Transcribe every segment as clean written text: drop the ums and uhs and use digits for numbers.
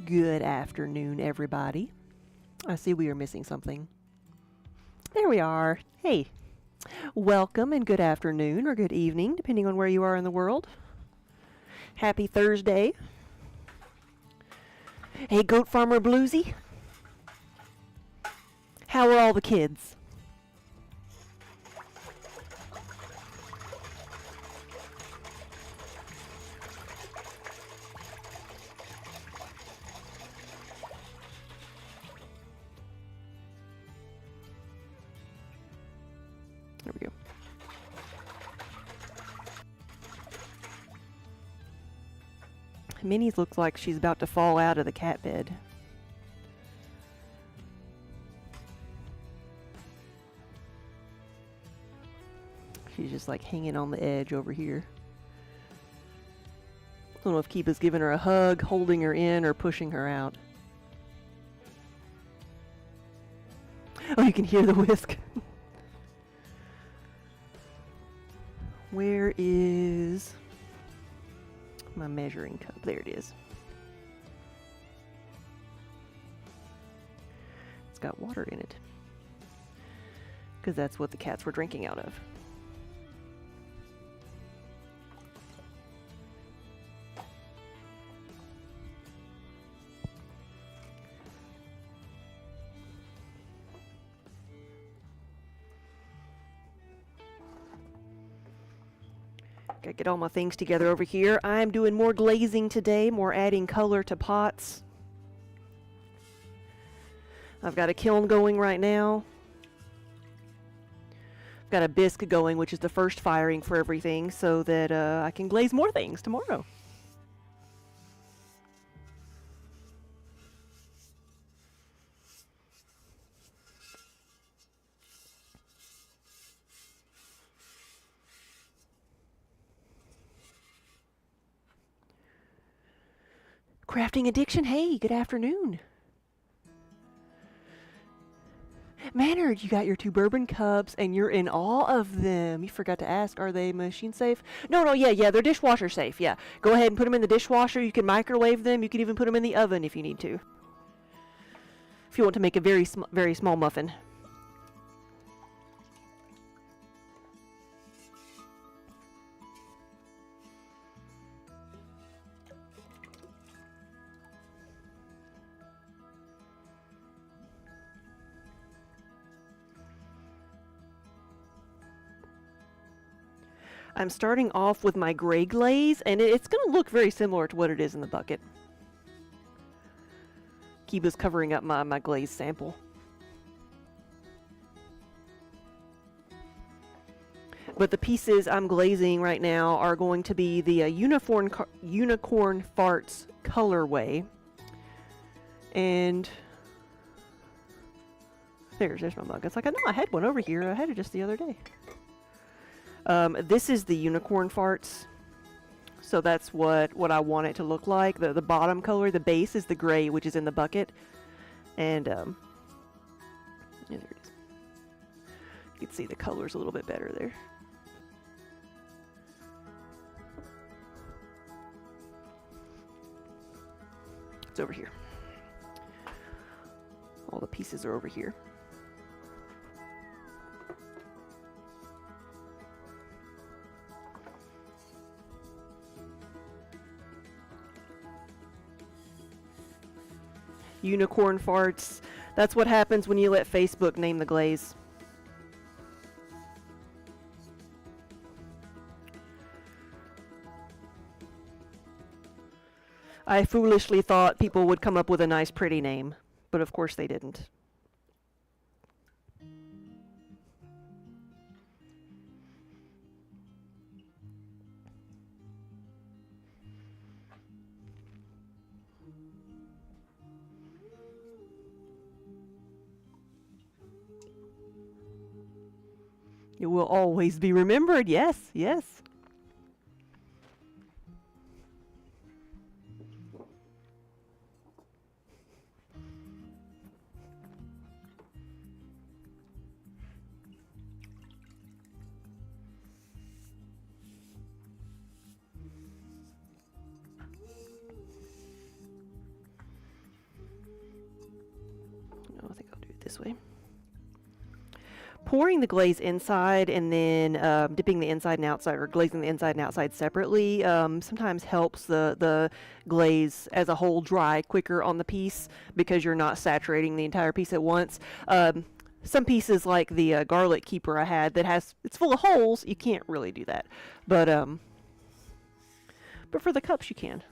Good afternoon, everybody. I see we are missing something. There we are. Hey, welcome and good afternoon or good evening, depending on where you are in the world. Happy Thursday. Hey, Goat Farmer Bluesy. How are all the kids? There we go. Minnie's looks like she's about to fall out of the cat bed. She's just like hanging on the edge over here. I don't know if Kiba's giving her a hug, holding her in, or pushing her out. Oh, you can hear the whisk. Where is my measuring cup? There it is. It's got water in it. Because that's what the cats were drinking out of. Gotta get all my things together over here. I'm doing more glazing today, more adding color to pots. I've got a kiln going right now. I've got a bisque going, which is the first firing for everything, so that I can glaze more things tomorrow. Crafting Addiction, hey, good afternoon. Maynard, you got your 2 bourbon cups and you're in awe of them. You forgot to ask, are they machine safe? No, yeah, they're dishwasher safe, yeah. Go ahead and put them in the dishwasher. You can microwave them. You can even put them in the oven if you need to. If you want to make a very small muffin. I'm starting off with my gray glaze, and it's going to look very similar to what it is in the bucket. Kiba's covering up my glaze sample. But the pieces I'm glazing right now are going to be the Unicorn Farts colorway. And there's my mug. It's like, I know I had one over here. I had it just the other day. This is the Unicorn Farts, so that's what I want it to look like. The bottom color, the base, is the gray, which is in the bucket, and yeah, there it is. You can see the colors a little bit better there. It's over here. All the pieces are over here. Unicorn Farts. That's what happens when you let Facebook name the glaze. I foolishly thought people would come up with a nice pretty name, but of course they didn't. It will always be remembered. Yes, yes. this way. Pouring the glaze inside and then dipping the inside and outside, or glazing the inside and outside separately, sometimes helps the glaze as a whole dry quicker on the piece because you're not saturating the entire piece at once. Some pieces like the garlic keeper I had that it's full of holes, you can't really do that. But for the cups you can.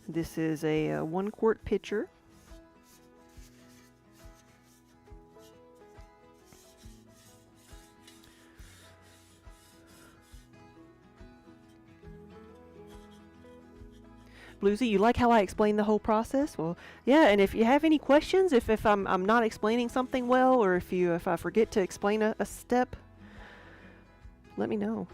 This is a 1 quart pitcher. Bluesy, you like how I explain the whole process? Well, yeah, and if you have any questions, if I'm not explaining something well, or if I forget to explain a step, let me know.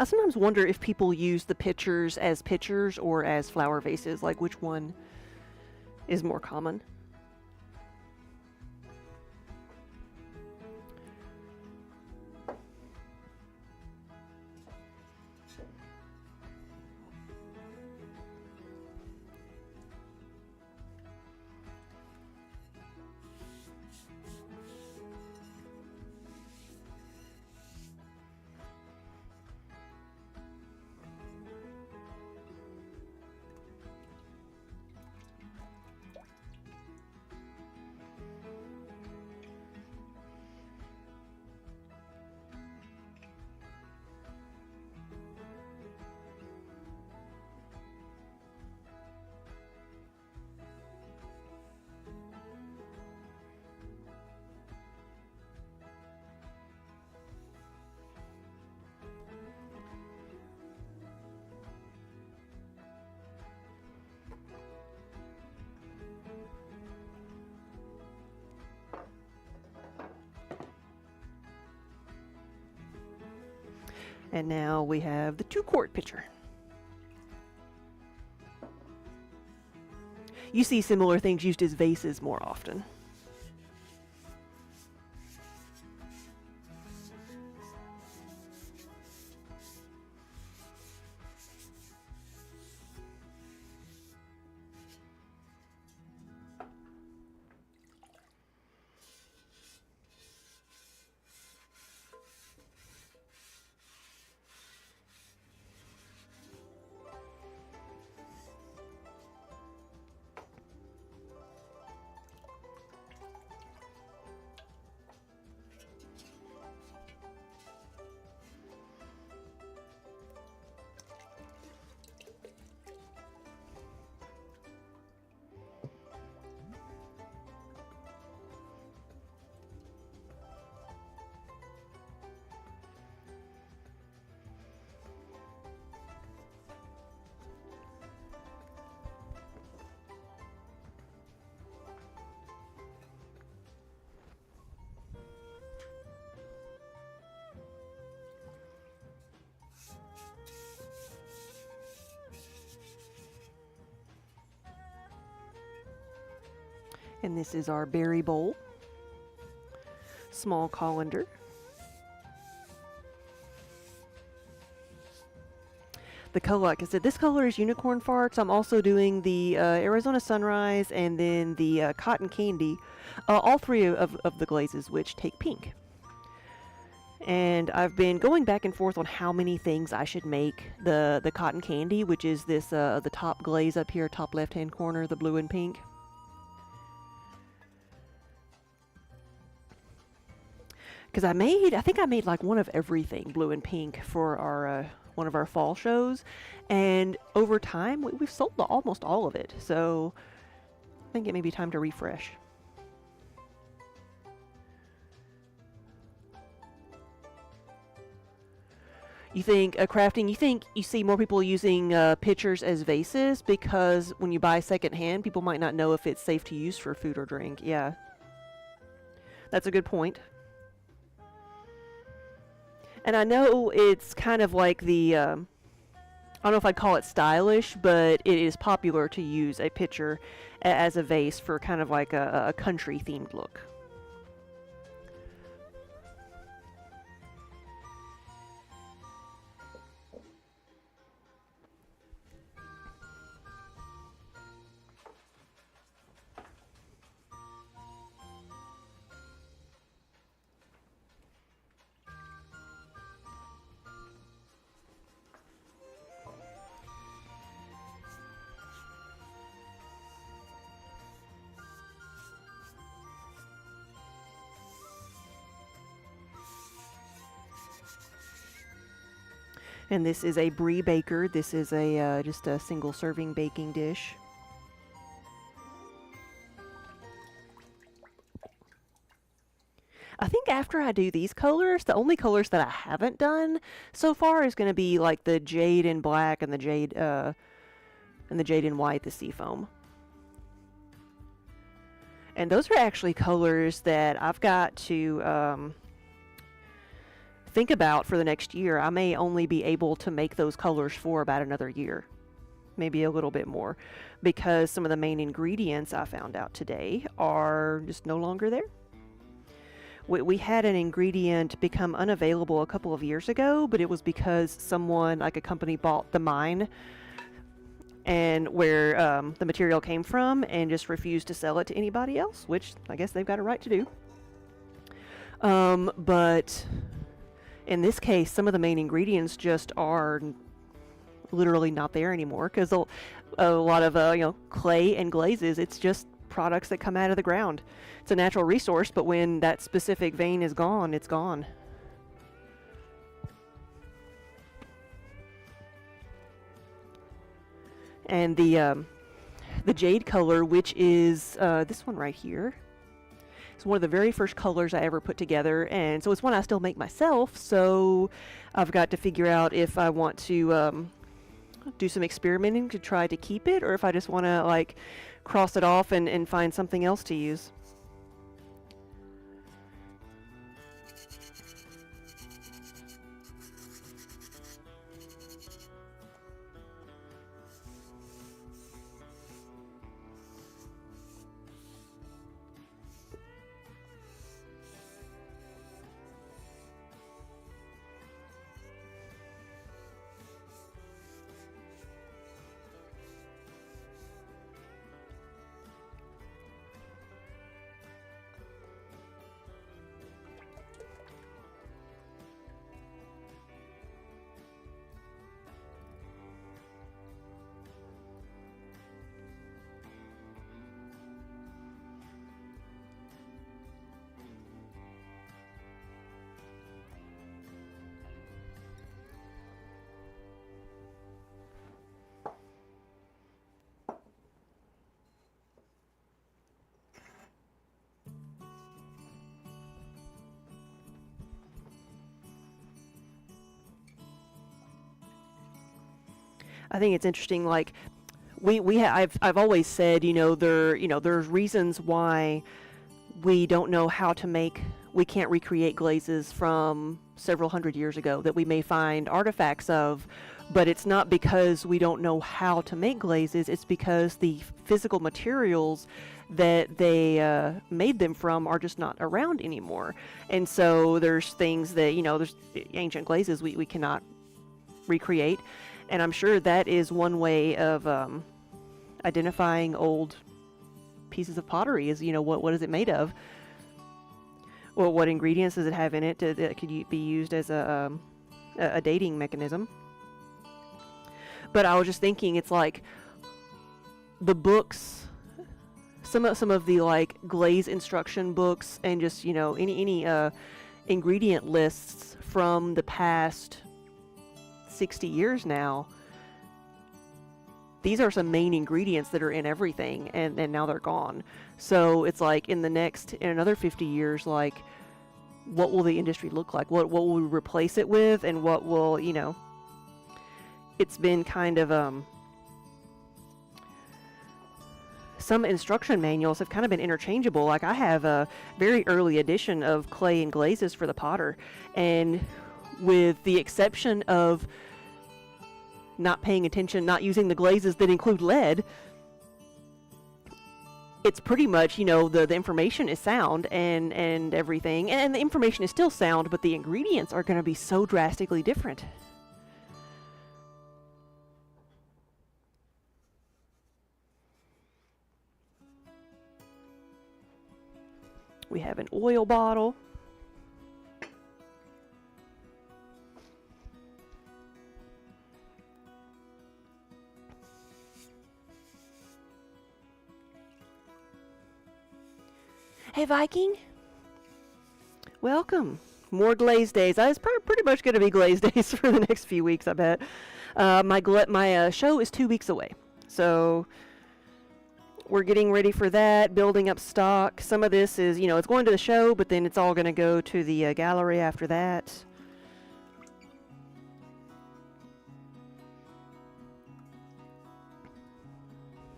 I sometimes wonder if people use the pitchers as pitchers or as flower vases, like which one is more common. And now we have the 2 quart pitcher. You see similar things used as vases more often. And this is our berry bowl. Small colander. The color, like I said, this color is unicorn farts. I'm also doing the Arizona Sunrise and then the cotton candy. All 3 of the glazes which take pink. And I've been going back and forth on how many things I should make. The cotton candy, which is this the top glaze up here, top left hand corner, the blue and pink. Because I think I made like one of everything blue and pink for our one of our fall shows, and over time we've sold almost all of it. So I think it may be time to refresh. You think crafting, you think you see more people using pitchers as vases because when you buy secondhand, people might not know if it's safe to use for food or drink. Yeah, that's a good point. And I know it's kind of like the, I don't know if I'd call it stylish, but it is popular to use a pitcher as a vase for kind of like a country themed look. And this is a brie baker. This is a just a single serving baking dish. I think after I do these colors, the only colors that I haven't done so far is going to be like the jade in black and the jade in white, the seafoam. And those are actually colors that I've got to think about for the next year. I may only be able to make those colors for about another year, maybe a little bit more, because some of the main ingredients I found out today are just no longer there. We had an ingredient become unavailable a couple of years ago, but it was because someone, like a company, bought the mine and where the material came from and just refused to sell it to anybody else, which I guess they've got a right to do. But in this case, some of the main ingredients just are literally not there anymore because a lot of clay and glazes, it's just products that come out of the ground. It's a natural resource, but when that specific vein is gone, it's gone. And the jade color, which is this one right here, it's one of the very first colors I ever put together, and so it's one I still make myself, so I've got to figure out if I want to do some experimenting to try to keep it, or if I just want to like cross it off and find something else to use. I think it's interesting. Like I've always said, there's reasons why we don't know how to make. We can't recreate glazes from several hundred years ago that we may find artifacts of, but it's not because we don't know how to make glazes. It's because the physical materials that they made them from are just not around anymore. And so there's things that, there's ancient glazes we cannot recreate. And I'm sure that is one way of identifying old pieces of pottery is, what is it made of? Well, what ingredients does it have in it that could be used as a dating mechanism? But I was just thinking, it's like the books, some of the like glaze instruction books, and just any ingredient lists from the past 60 years now. These are some main ingredients that are in everything, and now they're gone. So it's like in another 50 years, like what will the industry look like? What will we replace it with, and what will, you know, it's been kind of some instruction manuals have kind of been interchangeable. Like I have a very early edition of clay and glazes for the potter, and with the exception of not paying attention, not using the glazes that include lead, it's pretty much, you know, the information is sound and everything, and the information is still sound, but the ingredients are going to be so drastically different. We have an oil bottle. Hey, Viking. Welcome. More glaze days. It's pretty much going to be glaze days for the next few weeks, I bet. My show is 2 weeks away. So we're getting ready for that, building up stock. Some of this is, you know, it's going to the show, but then it's all going to go to the gallery after that.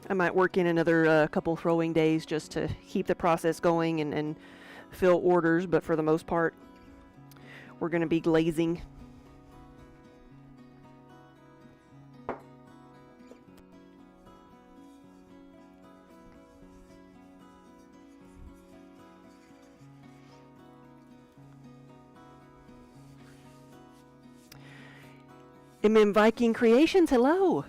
I might work in another couple throwing days just to keep the process going and fill orders, but for the most part, we're going to be glazing. MM Viking Creations, hello!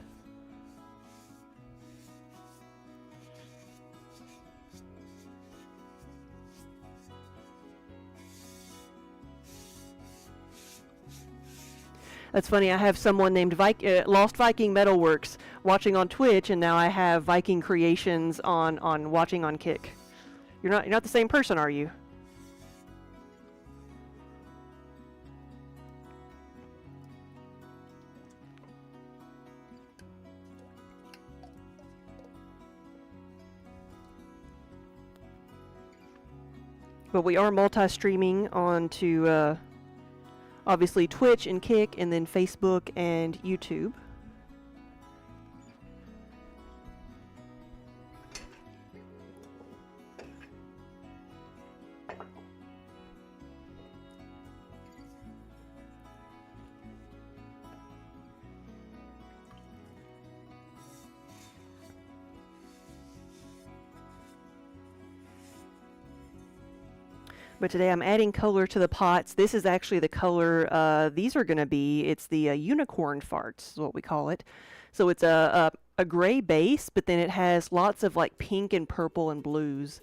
That's funny, I have someone named Lost Viking Metalworks watching on Twitch, and now I have Viking Creations on watching on Kick. You're not the same person, are you? But we are multi-streaming onto obviously Twitch and Kick, and then Facebook and YouTube. But today I'm adding color to the pots. This is actually the color these are going to be. It's the unicorn farts is what we call it. So it's a gray base, but then it has lots of like pink and purple and blues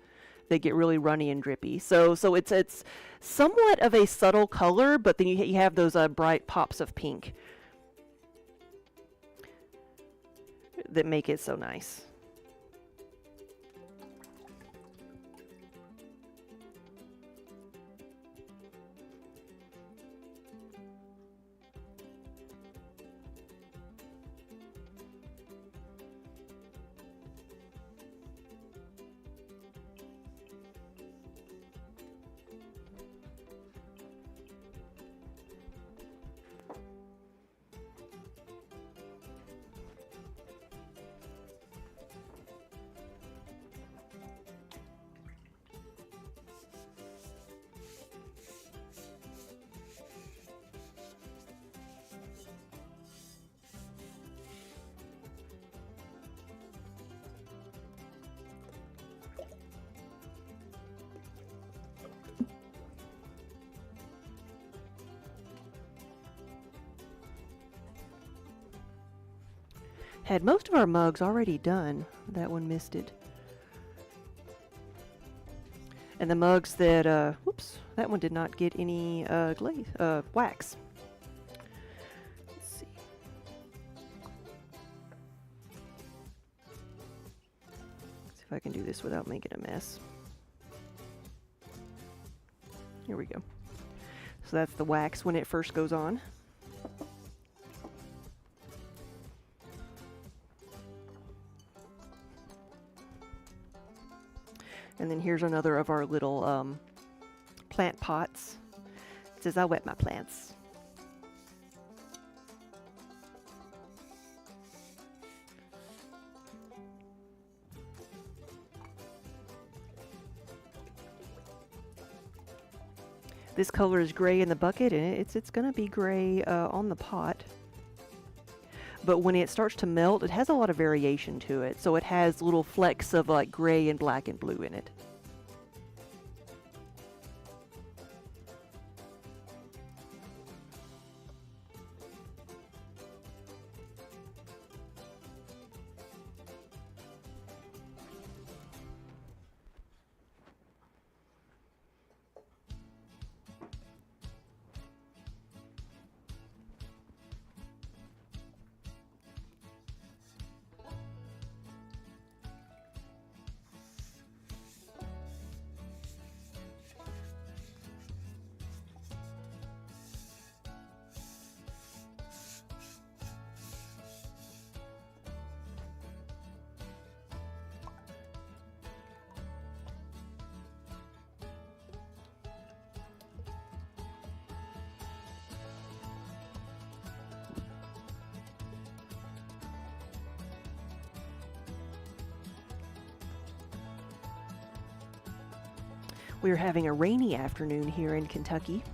that get really runny and drippy. So it's somewhat of a subtle color, but then you have those bright pops of pink that make it so nice. Had most of our mugs already done. That one missed it. And the mugs that, whoops, that one did not get any glaze, wax. Let's see. See if I can do this without making a mess. Here we go. So that's the wax when it first goes on. And then here's another of our little plant pots. as I wet my plants. This color is gray in the bucket, and it's gonna be gray on the pot. But when it starts to melt, it has a lot of variation to it. So it has little flecks of like gray and black and blue in it. We're having a rainy afternoon here in Kentucky.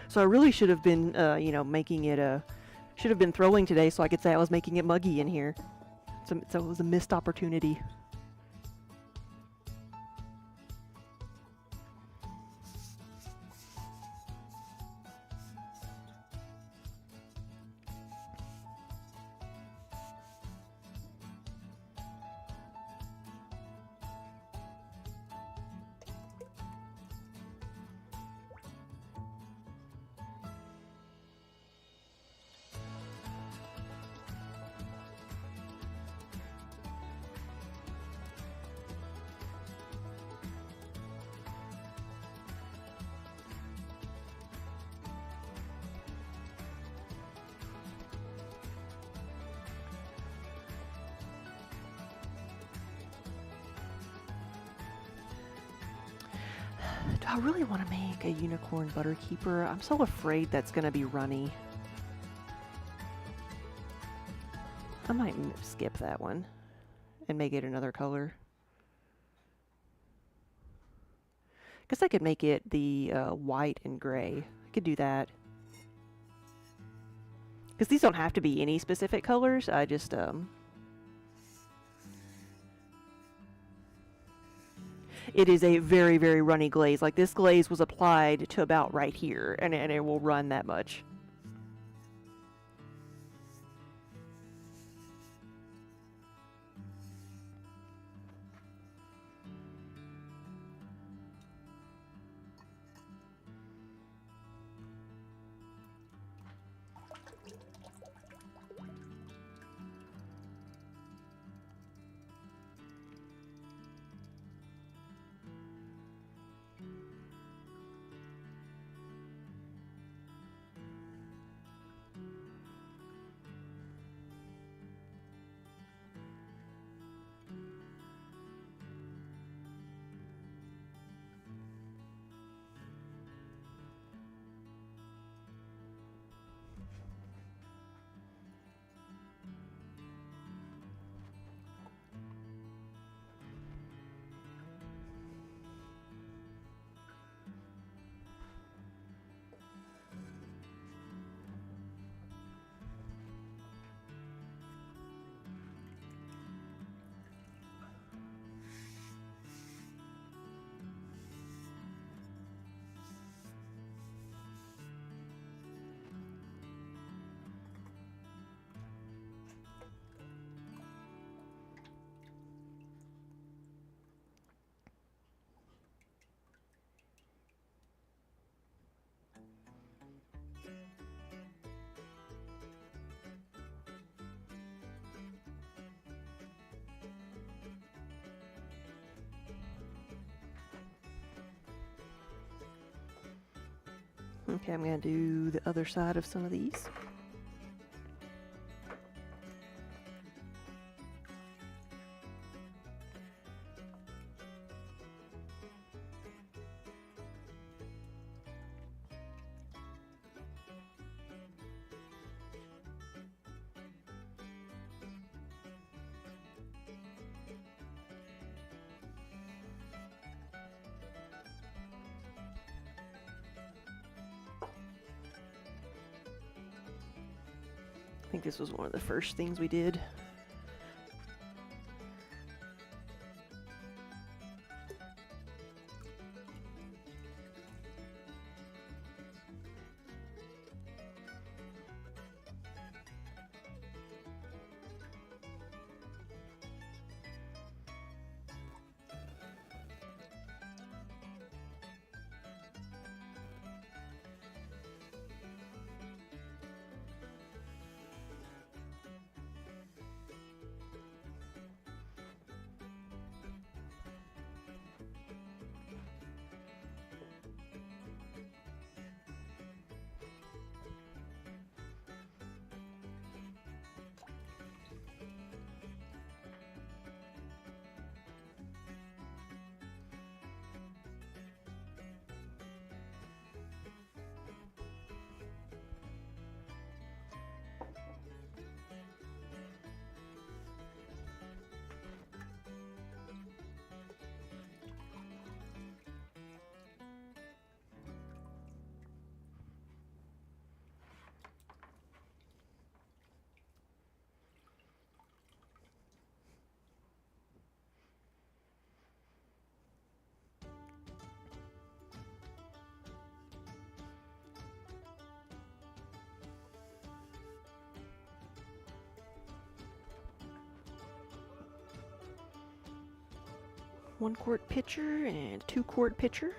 So I really should have been, you know, making it should have been throwing today so I could say I was making it muggy in here. So it was a missed opportunity. Do I really want to make a unicorn butter keeper? I'm so afraid that's going to be runny. I might skip that one and make it another color. Guess I could make it the white and gray. I could do that. Because these don't have to be any specific colors. I just it is a very, very runny glaze. Like this glaze was applied to about right here, and it will run that much. Okay, I'm going to do the other side of some of these. think this was one of the first things we did. One-quart pitcher and 2-quart pitcher.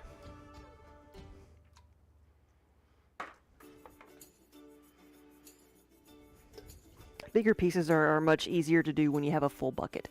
Bigger pieces are much easier to do when you have a full bucket.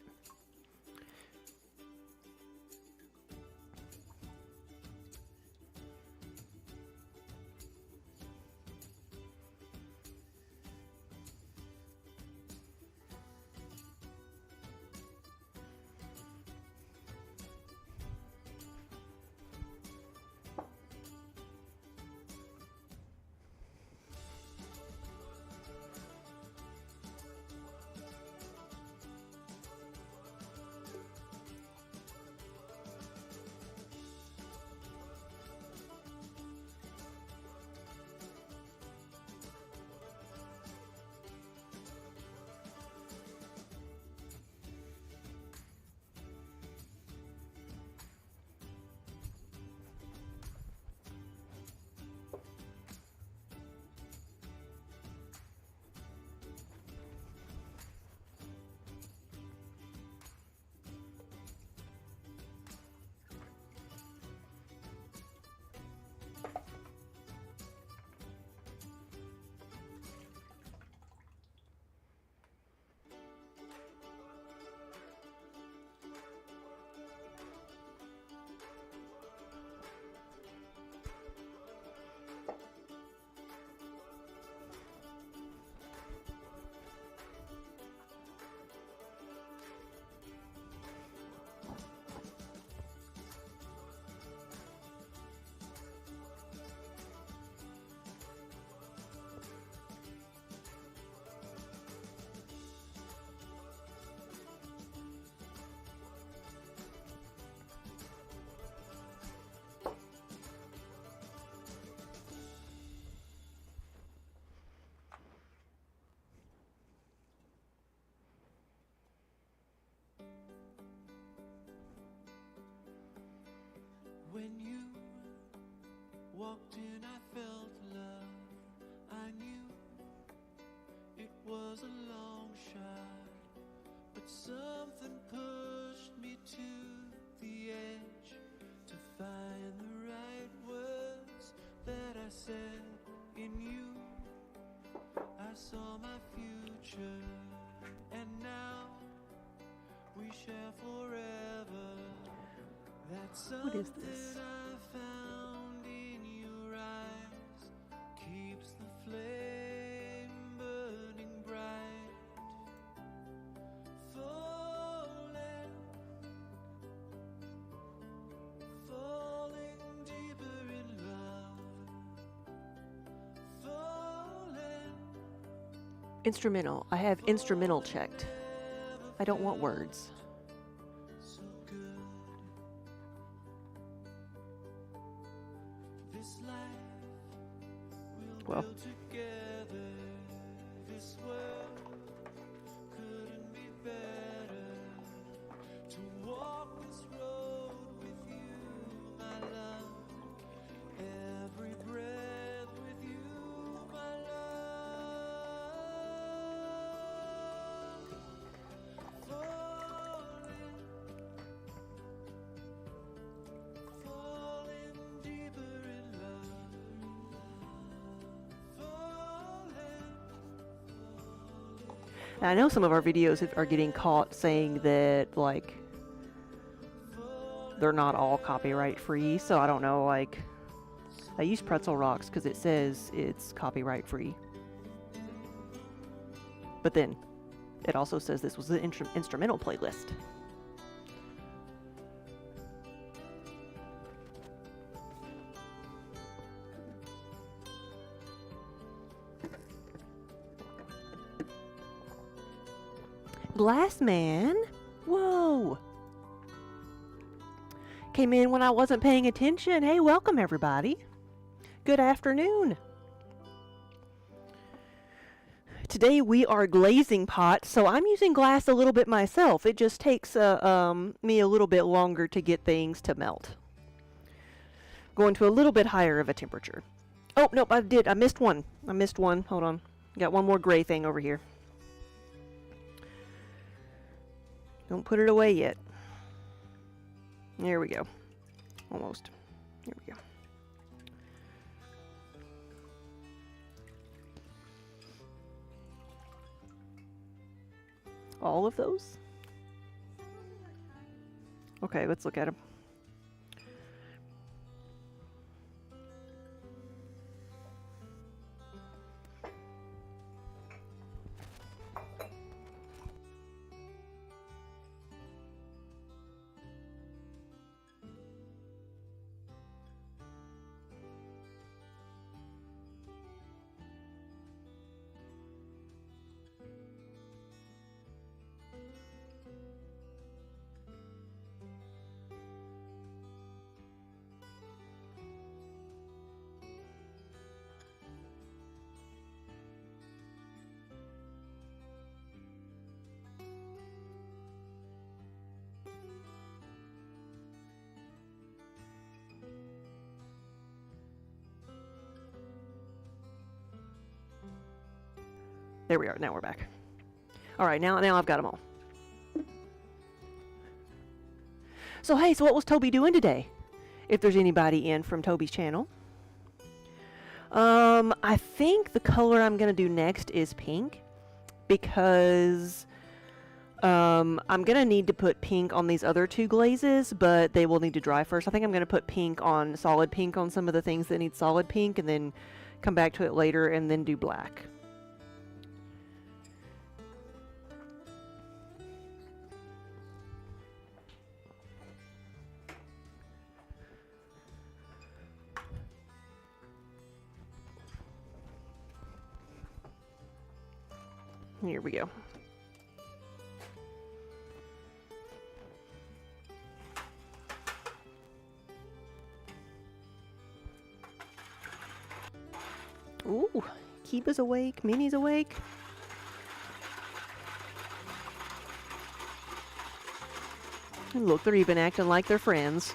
When you walked in, I felt love. I knew it was a long shot, but something pushed me to the edge to find the right words that I said. In you, I saw my future, and now we share forever. That's What is this? I found in your eyes keeps the flame burning bright. Falling deeper in love. Falling. Instrumental. I have instrumental checked. I don't want words. So good. This life we'll Well. build together. This world Now, I know some of our videos are getting caught saying that, like, they're not all copyright free, so I don't know, like, I use Pretzel Rocks because it says it's copyright free. But then, it also says this was an instrumental playlist. Glass Man? Whoa! Came in when I wasn't paying attention. Hey, welcome everybody. Good afternoon. Today we are glazing pots, so I'm using glass a little bit myself. It just takes me a little bit longer to get things to melt. Going to a little bit higher of a temperature. Oh, nope, I missed one. Hold on. Got one more gray thing over here. Don't put it away yet. There we go. Almost. Here we go. All of those? Okay, let's look at them. There we are. Now we're back. All right, now I've got them all. So hey, so what was Toby doing today? If there's anybody in from Toby's channel. I think the color I'm gonna do next is pink because I'm gonna need to put pink on these other two glazes, but they will need to dry first. I think I'm gonna put pink on solid pink on some of the things that need solid pink, and then come back to it later and then do black. Here we go. Ooh, Kiba's awake, Minnie's awake. And look, they're even acting like they're friends.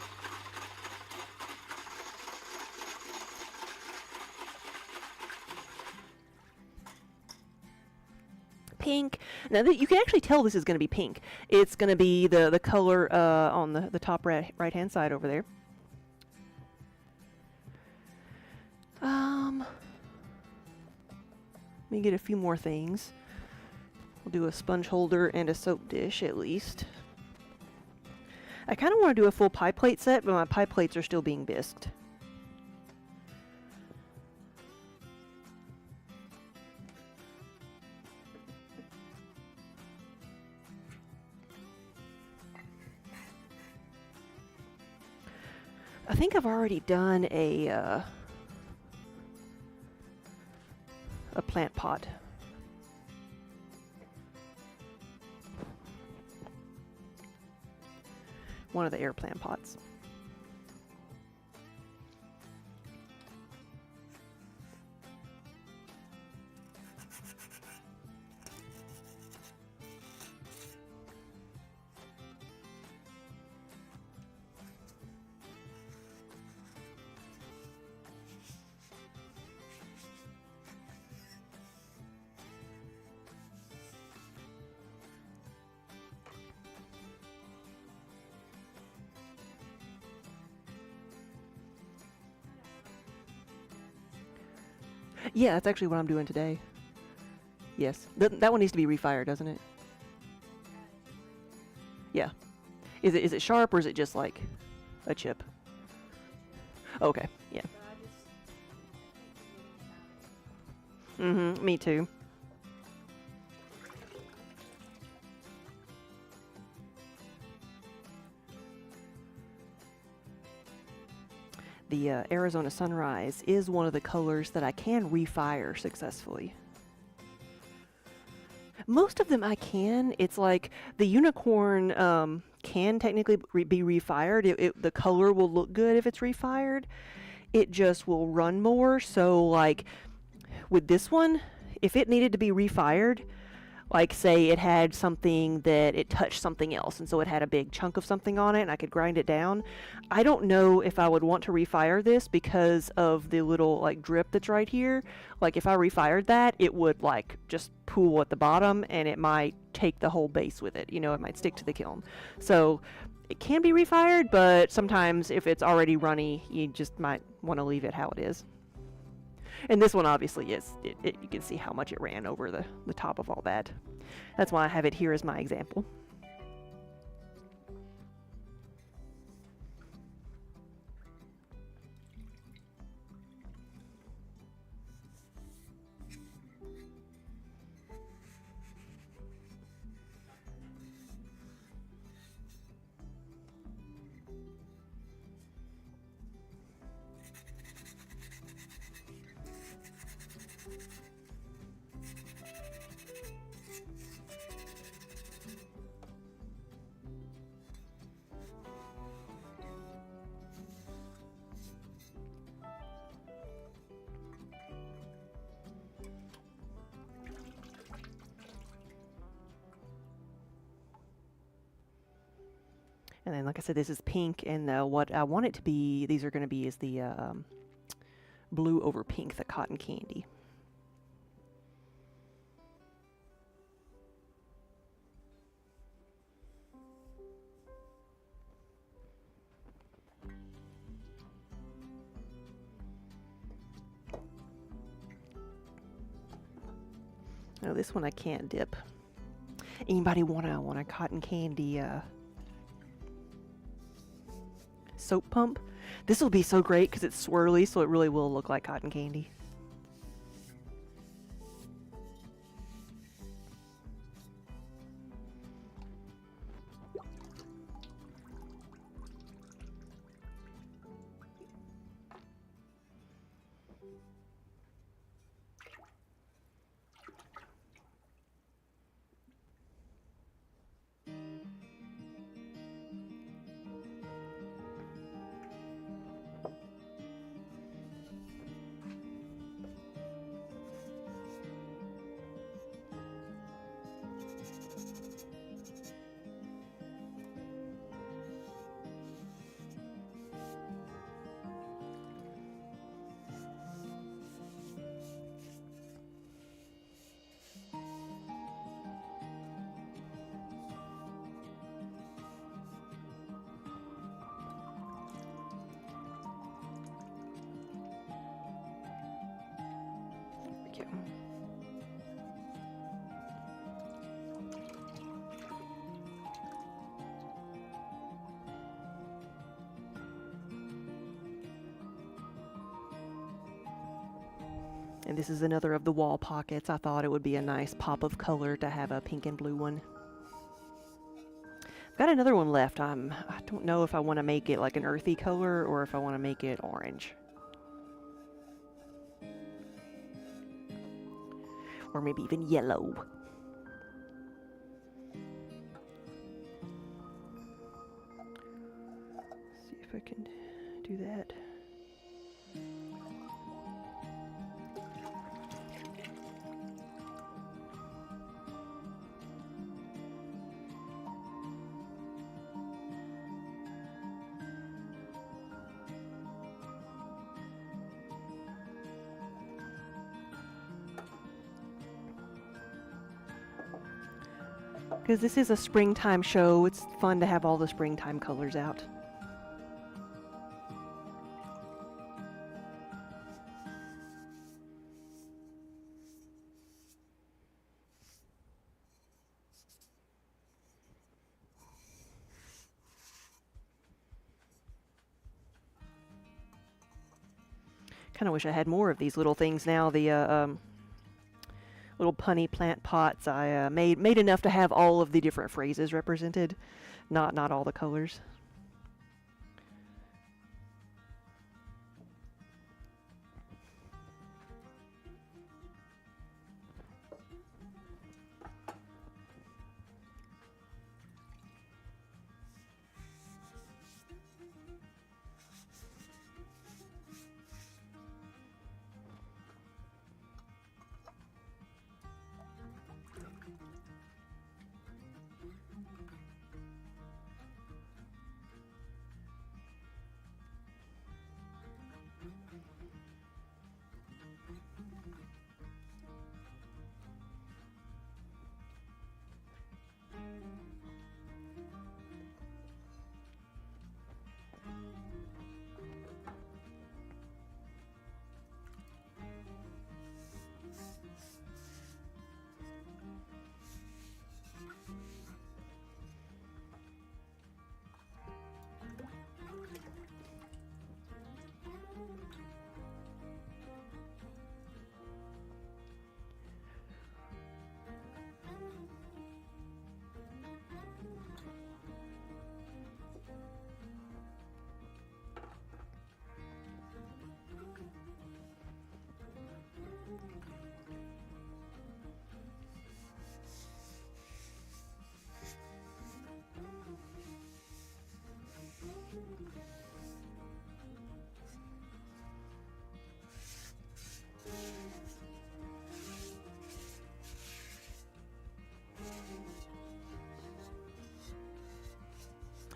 Pink. Now you can actually tell this is going to be pink. It's going to be the color on the top right hand side over there. Let me get a few more things. We'll do a sponge holder and a soap dish at least. I kind of want to do a full pie plate set, but my pie plates are still being bisqued. I think I've already done a plant pot. One of the air plant pots. Yeah, that's actually what I'm doing today. Yes. That one needs to be refired, doesn't it? Yeah. Is it sharp or is it just like a chip? Okay. Yeah. Me too. The Arizona Sunrise is one of the colors that I can refire successfully. Most of them I can. It's like the unicorn can technically be refired. The color will look good if it's refired. It just will run more. So like with this one, if it needed to be refired, like say it had something that it touched something else and so it had a big chunk of something on it and I could grind it down, I don't know if I would want to refire this because of the little like drip that's right here. Like if I refired that, it would like just pool at the bottom and it might take the whole base with it. You know, it might stick to the kiln. So it can be refired, but sometimes if it's already runny, you just might want to leave it how it is. And this one obviously is, you can see how much it ran over the top of all that. That's why I have it here as my example. And then, like I said, this is pink, and what I want it to be, these are going to be, is the blue over pink, the cotton candy. Now this one I can't dip. Anybody want a cotton candy soap pump? This will be so great because it's swirly, so it really will look like cotton candy. There we go. And this is another of the wall pockets. I thought it would be a nice pop of color to have a pink and blue one. I've got another one left. I don't know if I want to make it like an earthy color or if I want to make it orange. Or maybe even yellow. See if I can do that. Because this is a springtime show, it's fun to have all the springtime colors out. Kind of wish I had more of these little things now. The little punny plant pots. I made enough to have all of the different phrases represented, not all the colors.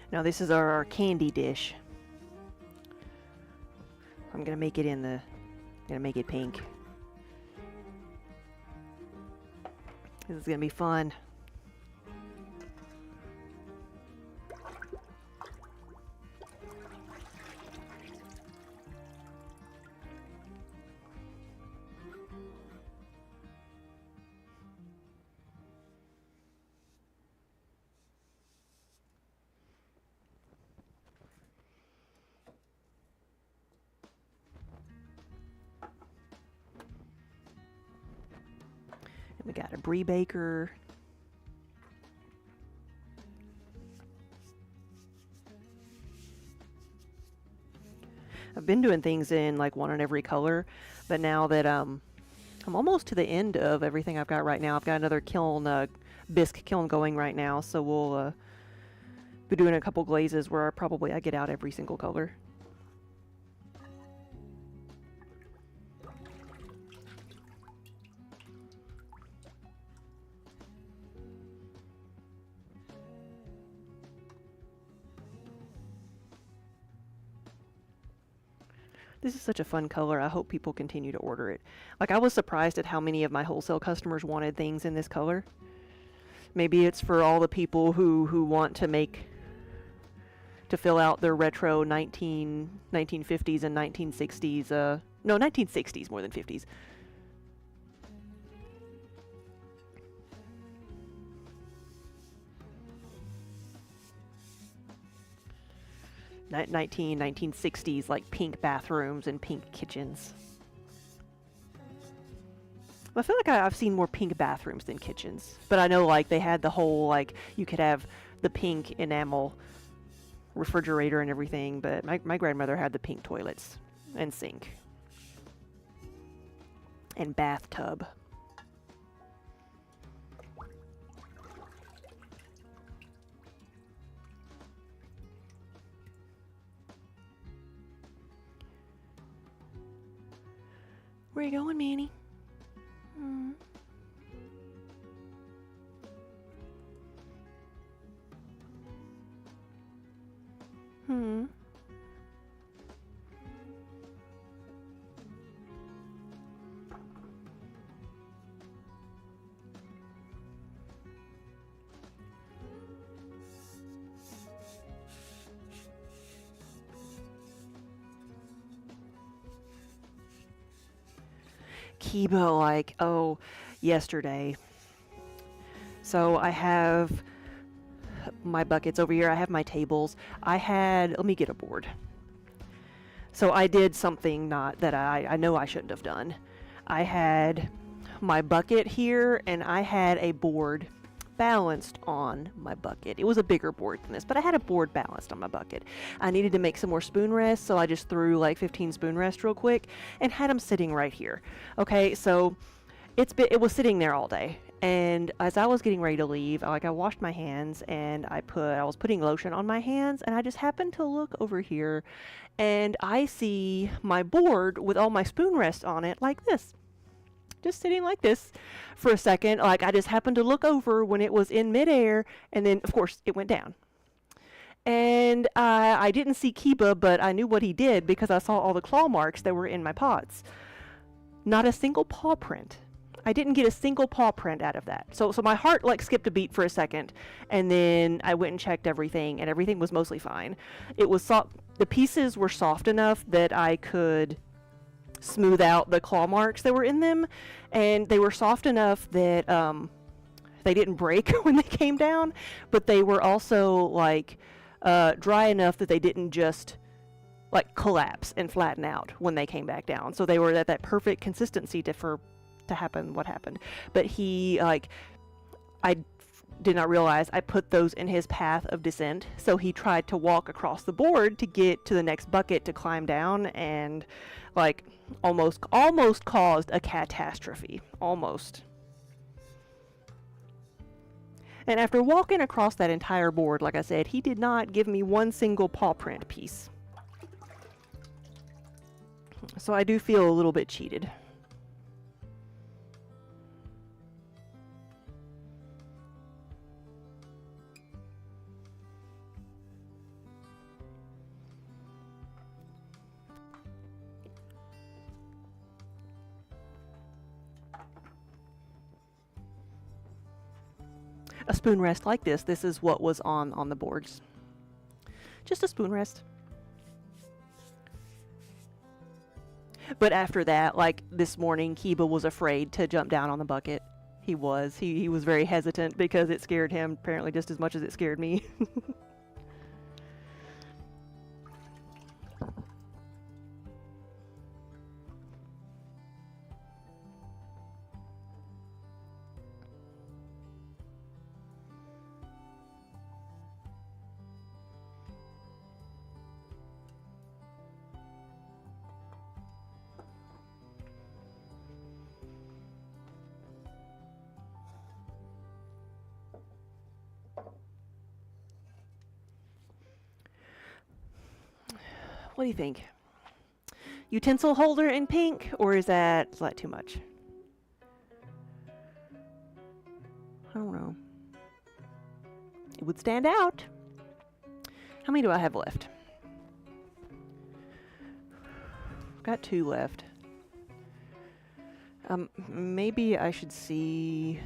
Now this is our candy dish. I'm gonna make it pink. This is gonna be fun. We got a brie baker. I've been doing things in like one in every color, but now that I'm almost to the end of everything I've got right now. I've got another kiln, bisque kiln going right now, so we'll be doing a couple glazes where I get out every single color. 'This is such a fun color. I hope people continue to order it. Like, I was surprised at how many of my wholesale customers wanted things in this color. Maybe it's for all the people who want to fill out their retro 1950s and 1960s, no, 1960s more than 50s. 1960s, like pink bathrooms and pink kitchens. I feel like I've seen more pink bathrooms than kitchens, but I know like they had the whole, like, you could have the pink enamel refrigerator and everything, but my grandmother had the pink toilets and sink and bathtub. Where you going, Manny? Kiba, like, oh, yesterday. So I have my buckets over here. I have my tables. Let me get a board. So I did something not that I know I shouldn't have done. I had my bucket here, and I had a board balanced on my bucket. It was a bigger board than this, but I had a board balanced on my bucket. I needed to make some more spoon rests, so I just threw like 15 spoon rests real quick and had them sitting right here. Okay, so it was sitting there all day. And as I was getting ready to leave, I washed my hands and I was putting lotion on my hands, and I just happened to look over here and I see my board with all my spoon rests on it like this. Just sitting like this for a second. Like, I just happened to look over when it was in midair, and then of course it went down. And I didn't see Kiba, but I knew what he did because I saw all the claw marks that were in my pots. Not a single paw print. I didn't get a single paw print out of that. So my heart like skipped a beat for a second, and then I went and checked everything, and everything was mostly fine. It was the pieces were soft enough that I could smooth out the claw marks that were in them, and they were soft enough that they didn't break when they came down, but they were also like dry enough that they didn't just like collapse and flatten out when they came back down. So they were at that perfect consistency to happen what happened. But he I did not realize I put those in his path of descent, so he tried to walk across the board to get to the next bucket to climb down, and like almost caused a catastrophe. Almost. And after walking across that entire board, like I said, he did not give me one single paw print piece. So I do feel a little bit cheated. A spoon rest like this is what was on the boards. Just a spoon rest. But after that, like this morning, Kiba was afraid to jump down on the bucket. He was very hesitant because it scared him apparently just as much as it scared me. What do you think? Utensil holder in pink, or is that too much? I don't know. It would stand out. How many do I have left? I've got 2 left. Maybe I should see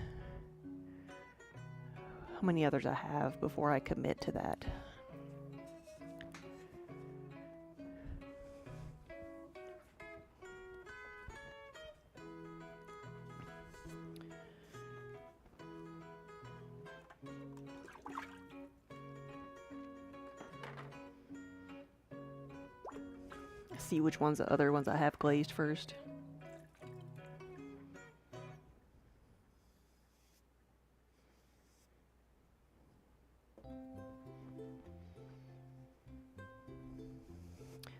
how many others I have before I commit to that. See which the other ones I have glazed first.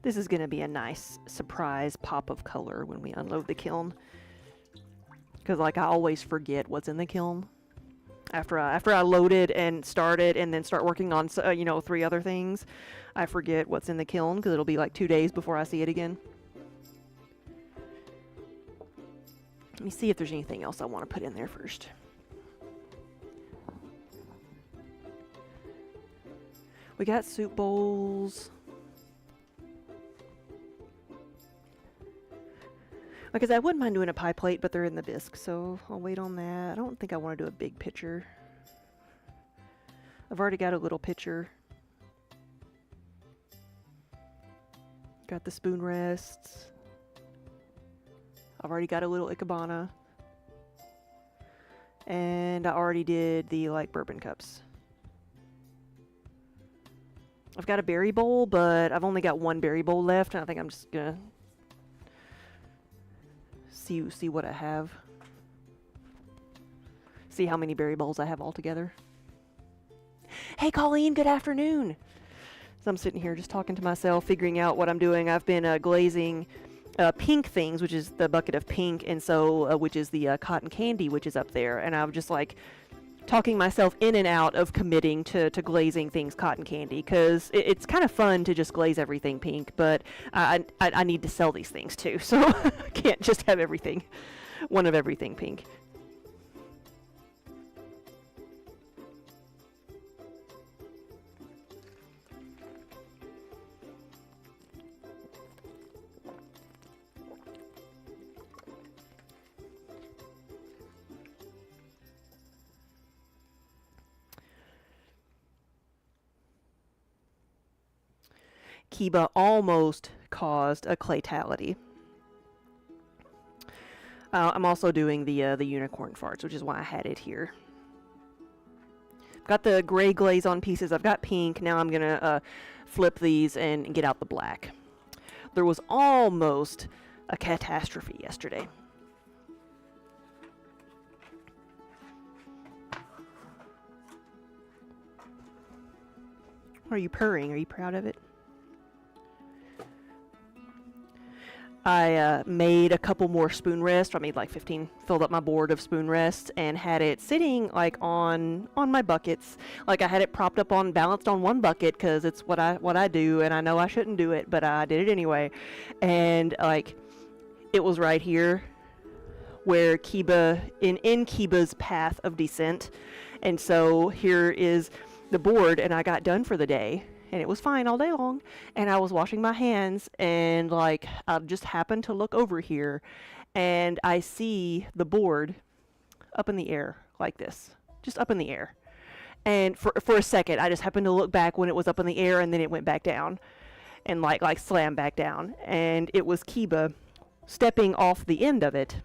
This is going to be a nice surprise pop of color when we unload the kiln, because like I always forget what's in the kiln after I load it and start it and then start working on 3 other things. I forget what's in the kiln because it'll be like 2 days before I see it again. Let me see if there's anything else I want to put in there first. We got soup bowls. Like I said, I wouldn't mind doing a pie plate, but they're in the bisque, so I'll wait on that. I don't think I want to do a big pitcher. I've already got a little pitcher. Got the spoon rests. I've already got a little ikebana. And I already did the bourbon cups. I've got a berry bowl, but I've only got one berry bowl left, and I think I'm just gonna see what I have. See how many berry bowls I have altogether. Hey, Colleen, good afternoon. So I'm sitting here just talking to myself, figuring out what I'm doing. I've been glazing pink things, which is the bucket of pink, and so which is the cotton candy, which is up there. And I'm just like talking myself in and out of committing to glazing things cotton candy, because it's kind of fun to just glaze everything pink, but I need to sell these things too, so I can't just have everything, one of everything pink. Kiba almost caused a claytality. I'm also doing the unicorn farts, which is why I had it here. Got the gray glaze on pieces. I've got pink. Now I'm gonna flip these and get out the black. There was almost a catastrophe yesterday. Are you purring? Are you proud of it? I made a couple more spoon rests. I made like 15, filled up my board of spoon rests and had it sitting like on my buckets. Like I had it propped up on, balanced on one bucket, because it's what I do, and I know I shouldn't do it, but I did it anyway. And like it was right here where Kiba, in Kiba's path of descent. And so here is the board, and I got done for the day. And it was fine all day long, and I was washing my hands, and like I just happened to look over here, and I see the board up in the air like this, just up in the air. And for a second, I just happened to look back when it was up in the air, and then it went back down, and like slammed back down. And it was Kiba stepping off the end of it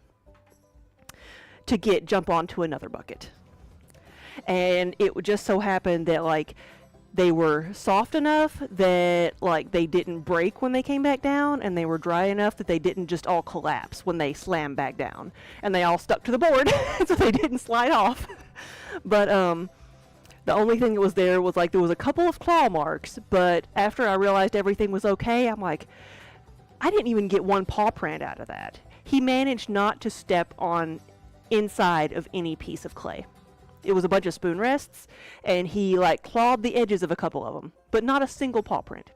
to jump onto another bucket. And it just so happened that like they were soft enough that like they didn't break when they came back down, and they were dry enough that they didn't just all collapse when they slammed back down, and they all stuck to the board so they didn't slide off. But the only thing that was there was like there was a couple of claw marks, but after I realized everything was okay, I'm like, I didn't even get one paw print out of that. He managed not to step on inside of any piece of clay. It was a bunch of spoon rests, and he like clawed the edges of a couple of them, but not a single paw print.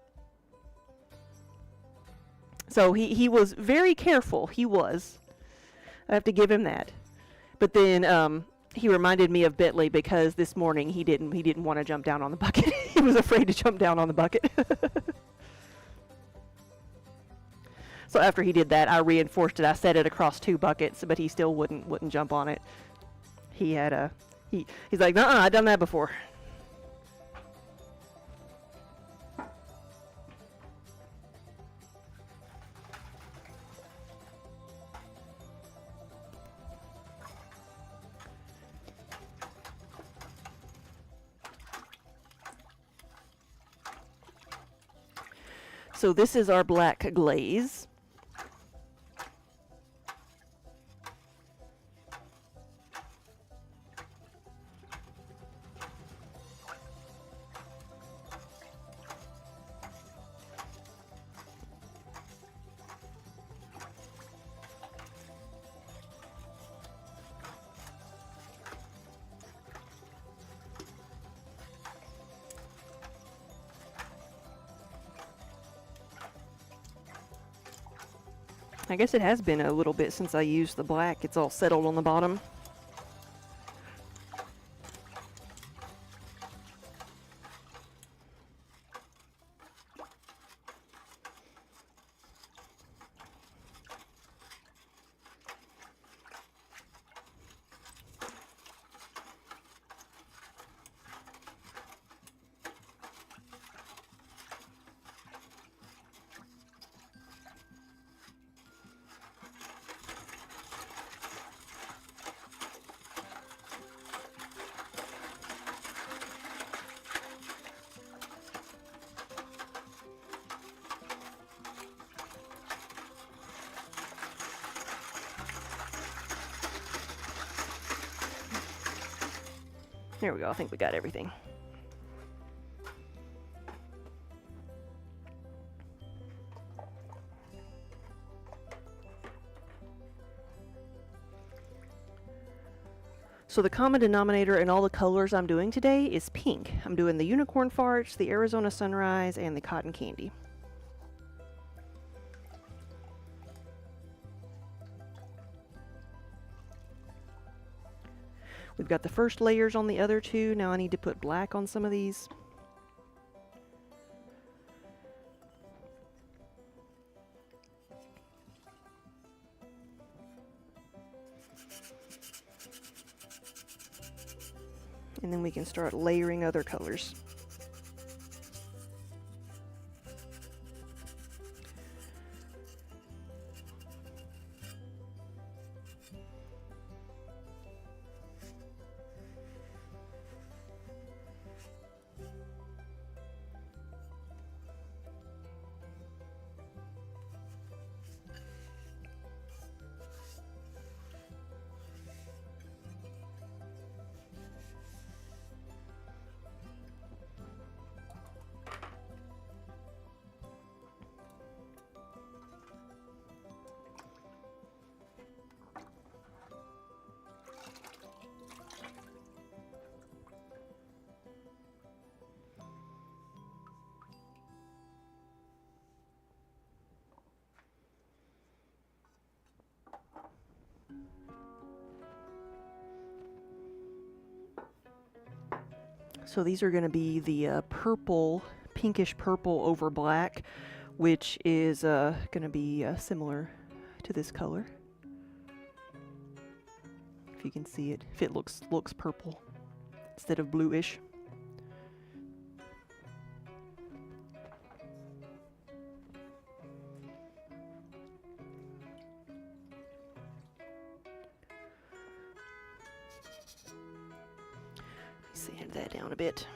So he was very careful. He was. I have to give him that. But then he reminded me of Bentley, because this morning he didn't want to jump down on the bucket. He was afraid to jump down on the bucket. So after he did that, I reinforced it. I set it across 2 buckets, but he still wouldn't jump on it. He had he's like, "Nuh-uh, I've done that before." So this is our black glaze. I guess it has been a little bit since I used the black. It's all settled on the bottom. There we go. I think we got everything. So the common denominator in all the colors I'm doing today is pink. I'm doing the unicorn farts, the Arizona sunrise, and the cotton candy. We've got the first layers on the other two. Now I need to put black on some of these. And then we can start layering other colors. So these are going to be the purple, pinkish purple over black, which is going to be similar to this color. If you can see it, if it looks purple instead of bluish. Sand that down a bit.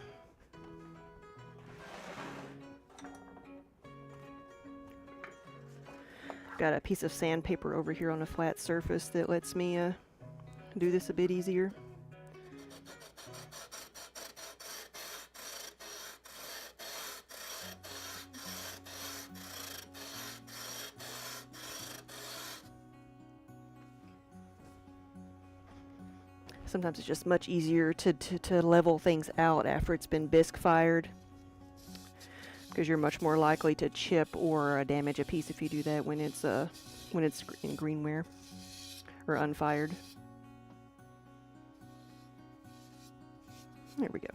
Got a piece of sandpaper over here on a flat surface that lets me do this a bit easier. Sometimes it's just much easier to level things out after it's been bisque fired, because you're much more likely to chip or damage a piece if you do that when it's in greenware or unfired. There we go.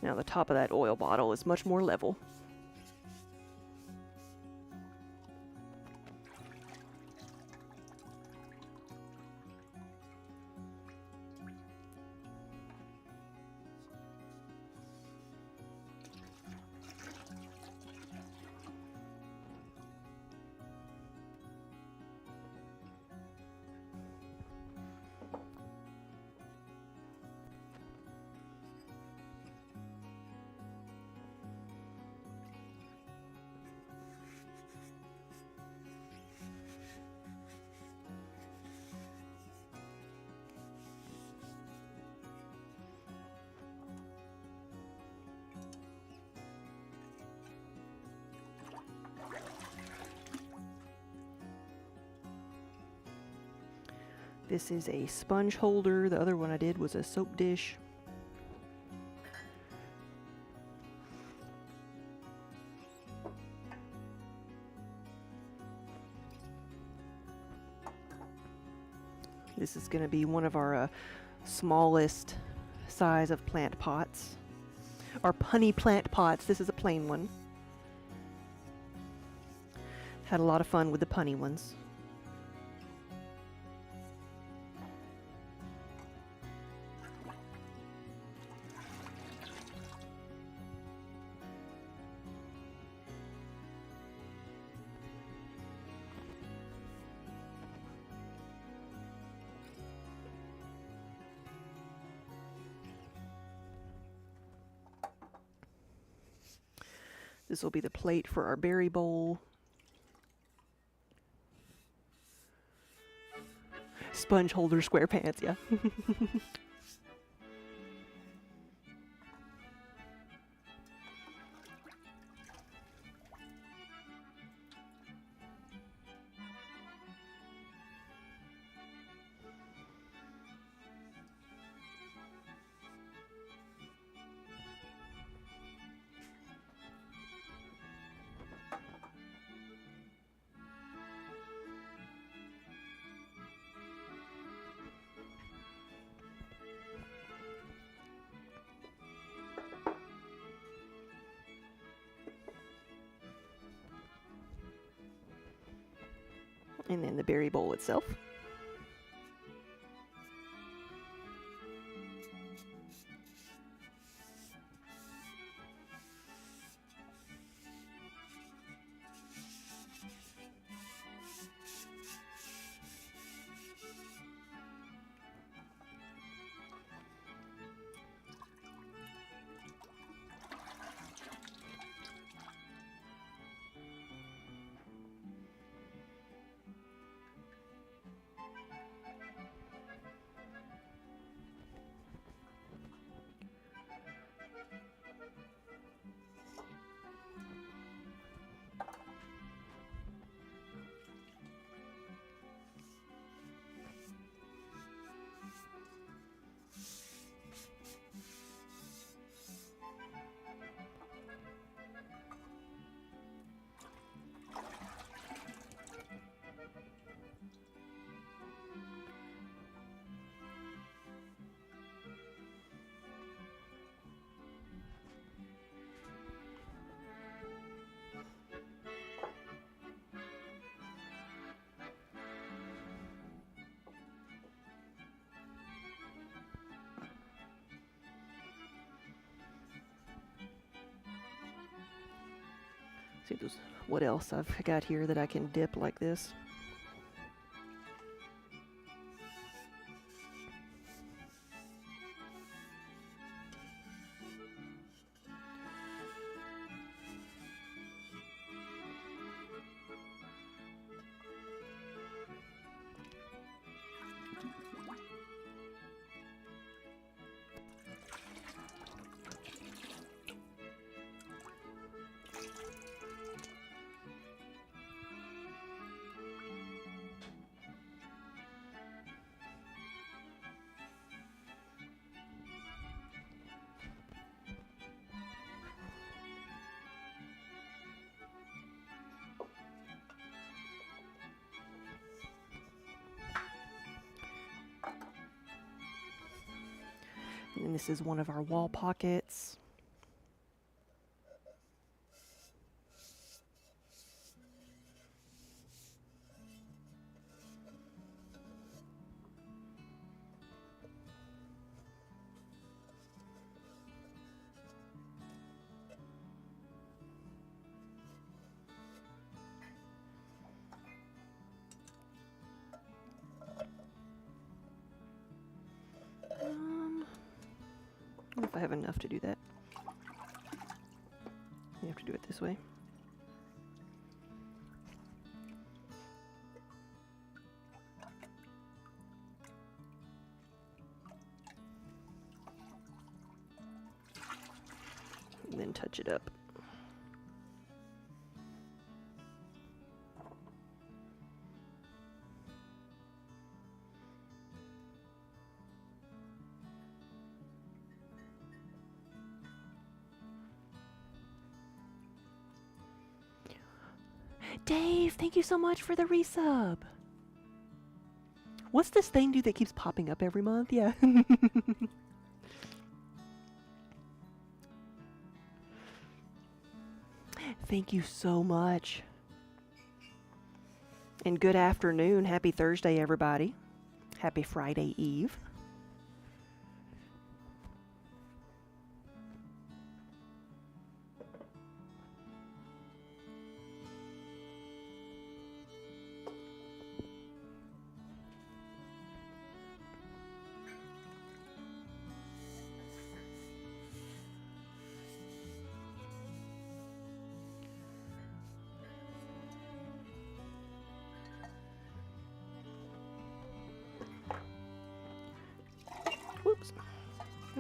Now the top of that oil bottle is much more level. This is a sponge holder. The other one I did was a soap dish. This is going to be one of our smallest size of plant pots. Our punny plant pots. This is a plain one. Had a lot of fun with the punny ones. This will be the plate for our berry bowl. sponge holder square pants, yeah. And then the berry bowl itself. See what else I've got here that I can dip like this. And this is one of our wall pockets. I don't know if I have enough to do that. You have to do it this way. And then touch it up. Dave, thank you so much for the resub. What's this thing do that keeps popping up every month? Yeah. Thank you so much. And good afternoon. Happy Thursday, everybody. Happy Friday Eve.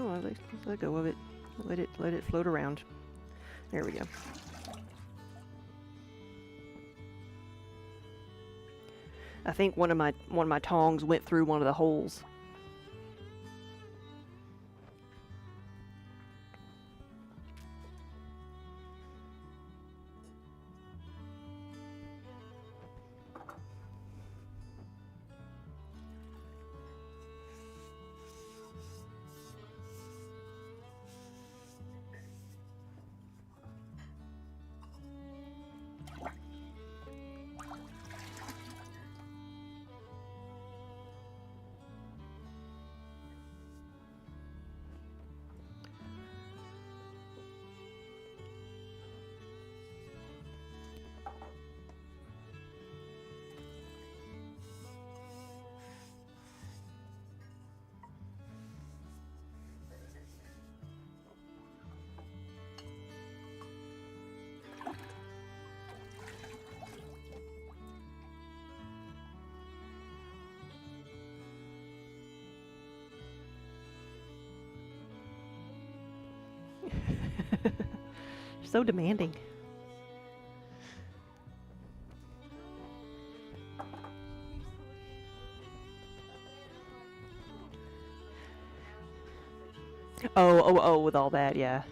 Oh, let's let go of it. Let it float around. There we go. I think one of my tongs went through one of the holes. So demanding. Oh, with all that, yeah.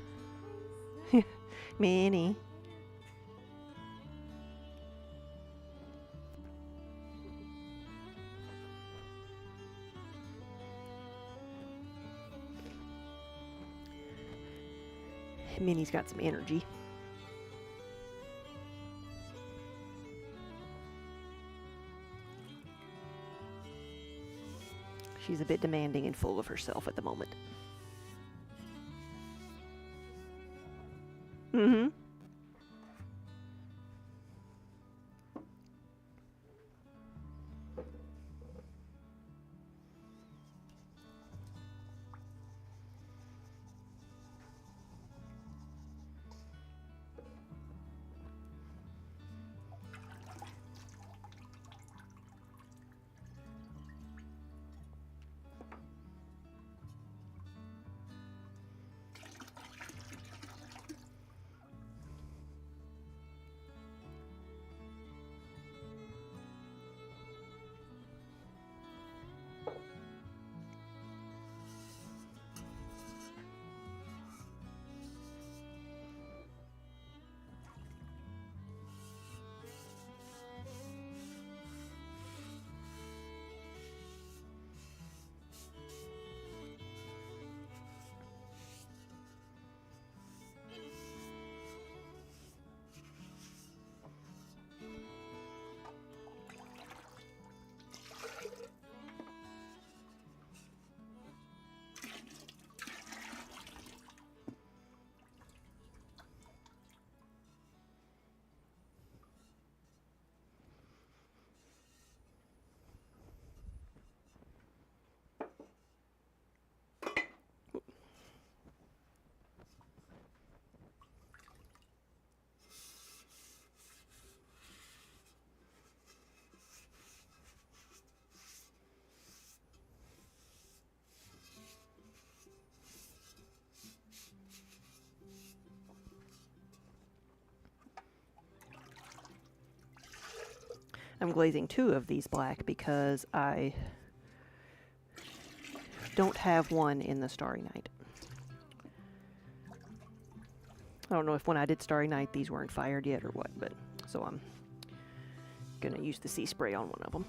Minnie. Minnie's got some energy. She's a bit demanding and full of herself at the moment. Mm-hmm. I'm glazing 2 of these black because I don't have one in the Starry Night. I don't know if when I did Starry Night these weren't fired yet or what, but so I'm gonna use the sea spray on one of them.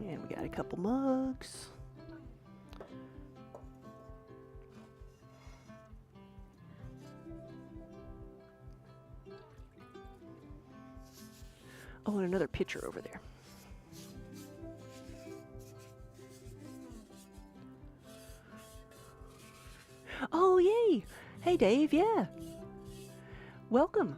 And we got a couple mugs. Oh, and another picture over there. Oh, yay! Hey, Dave, yeah. Welcome.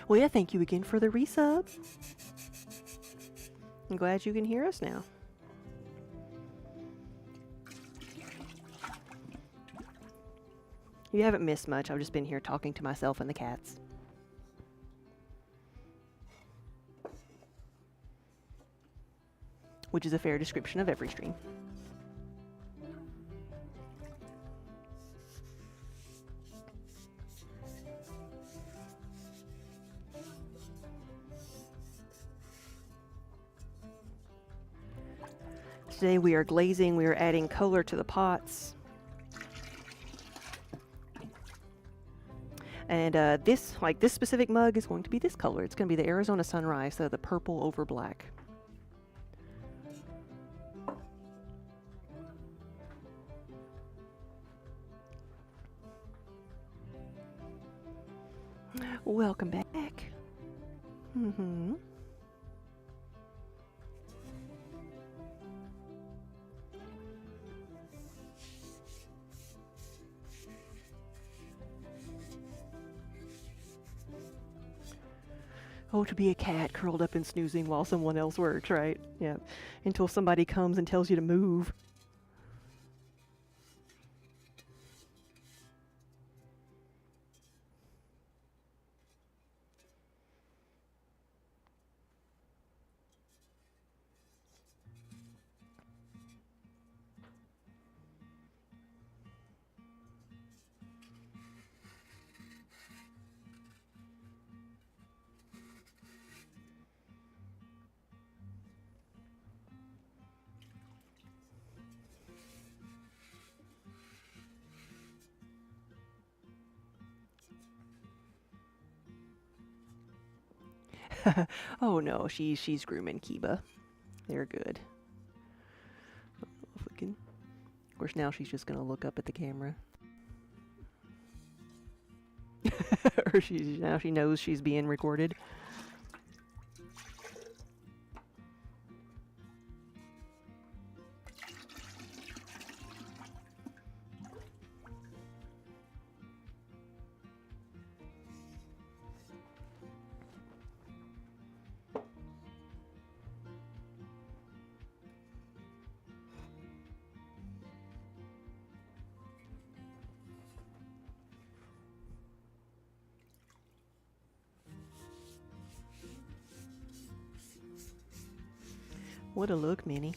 Well, yeah, thank you again for the resub. I'm glad you can hear us now. You haven't missed much. I've just been here talking to myself and the cats. Which is a fair description of every stream. Today we are glazing, we are adding color to the pots. And this specific mug is going to be this color. It's going to be the Arizona Sunrise, so the purple over black. Welcome back. Oh, to be a cat curled up and snoozing while someone else works, right? Yeah. Until somebody comes and tells you to move. Oh no, she's grooming Kiba. They're good. If we can. Of course, now she's just gonna look up at the camera. Or now she knows she's being recorded. What a look, Minnie.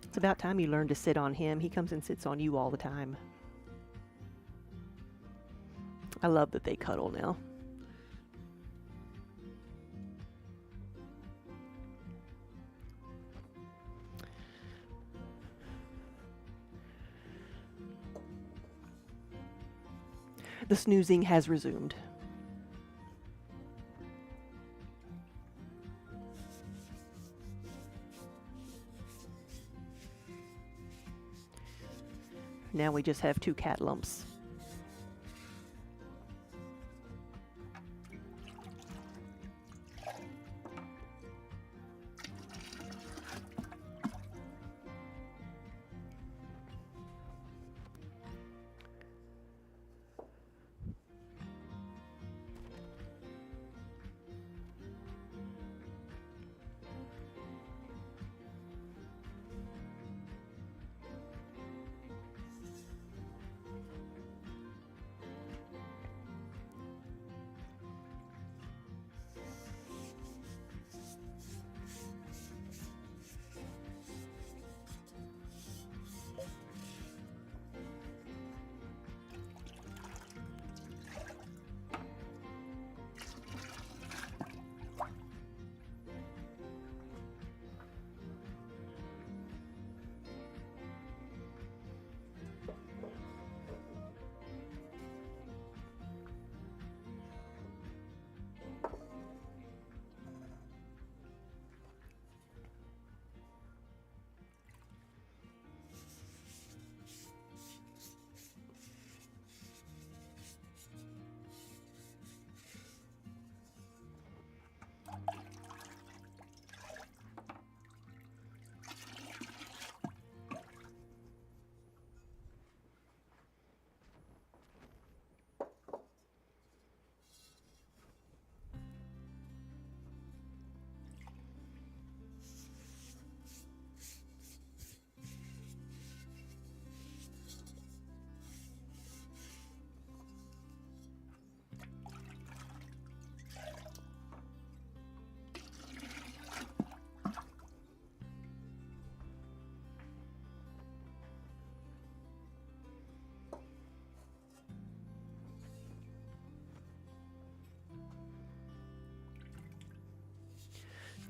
It's about time you learn to sit on him. He comes and sits on you all the time. I love that they cuddle now. The snoozing has resumed. Now we just have 2 cat lumps.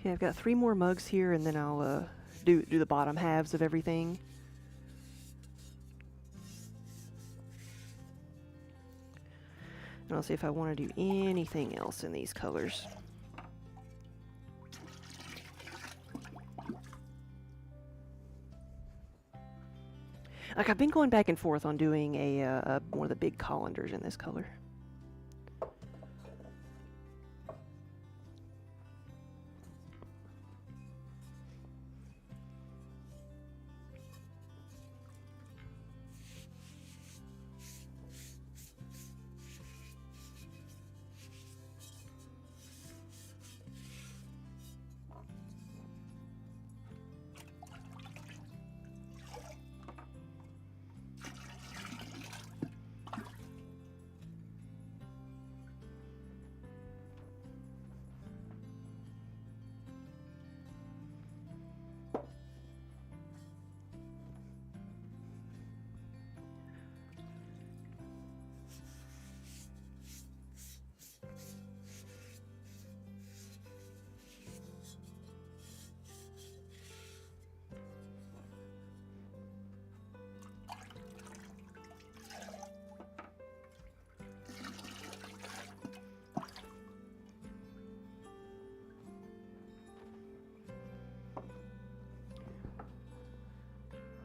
Okay, I've got 3 more mugs here, and then I'll do the bottom halves of everything. And I'll see if I want to do anything else in these colors. Like, I've been going back and forth on doing one of the big colanders in this color.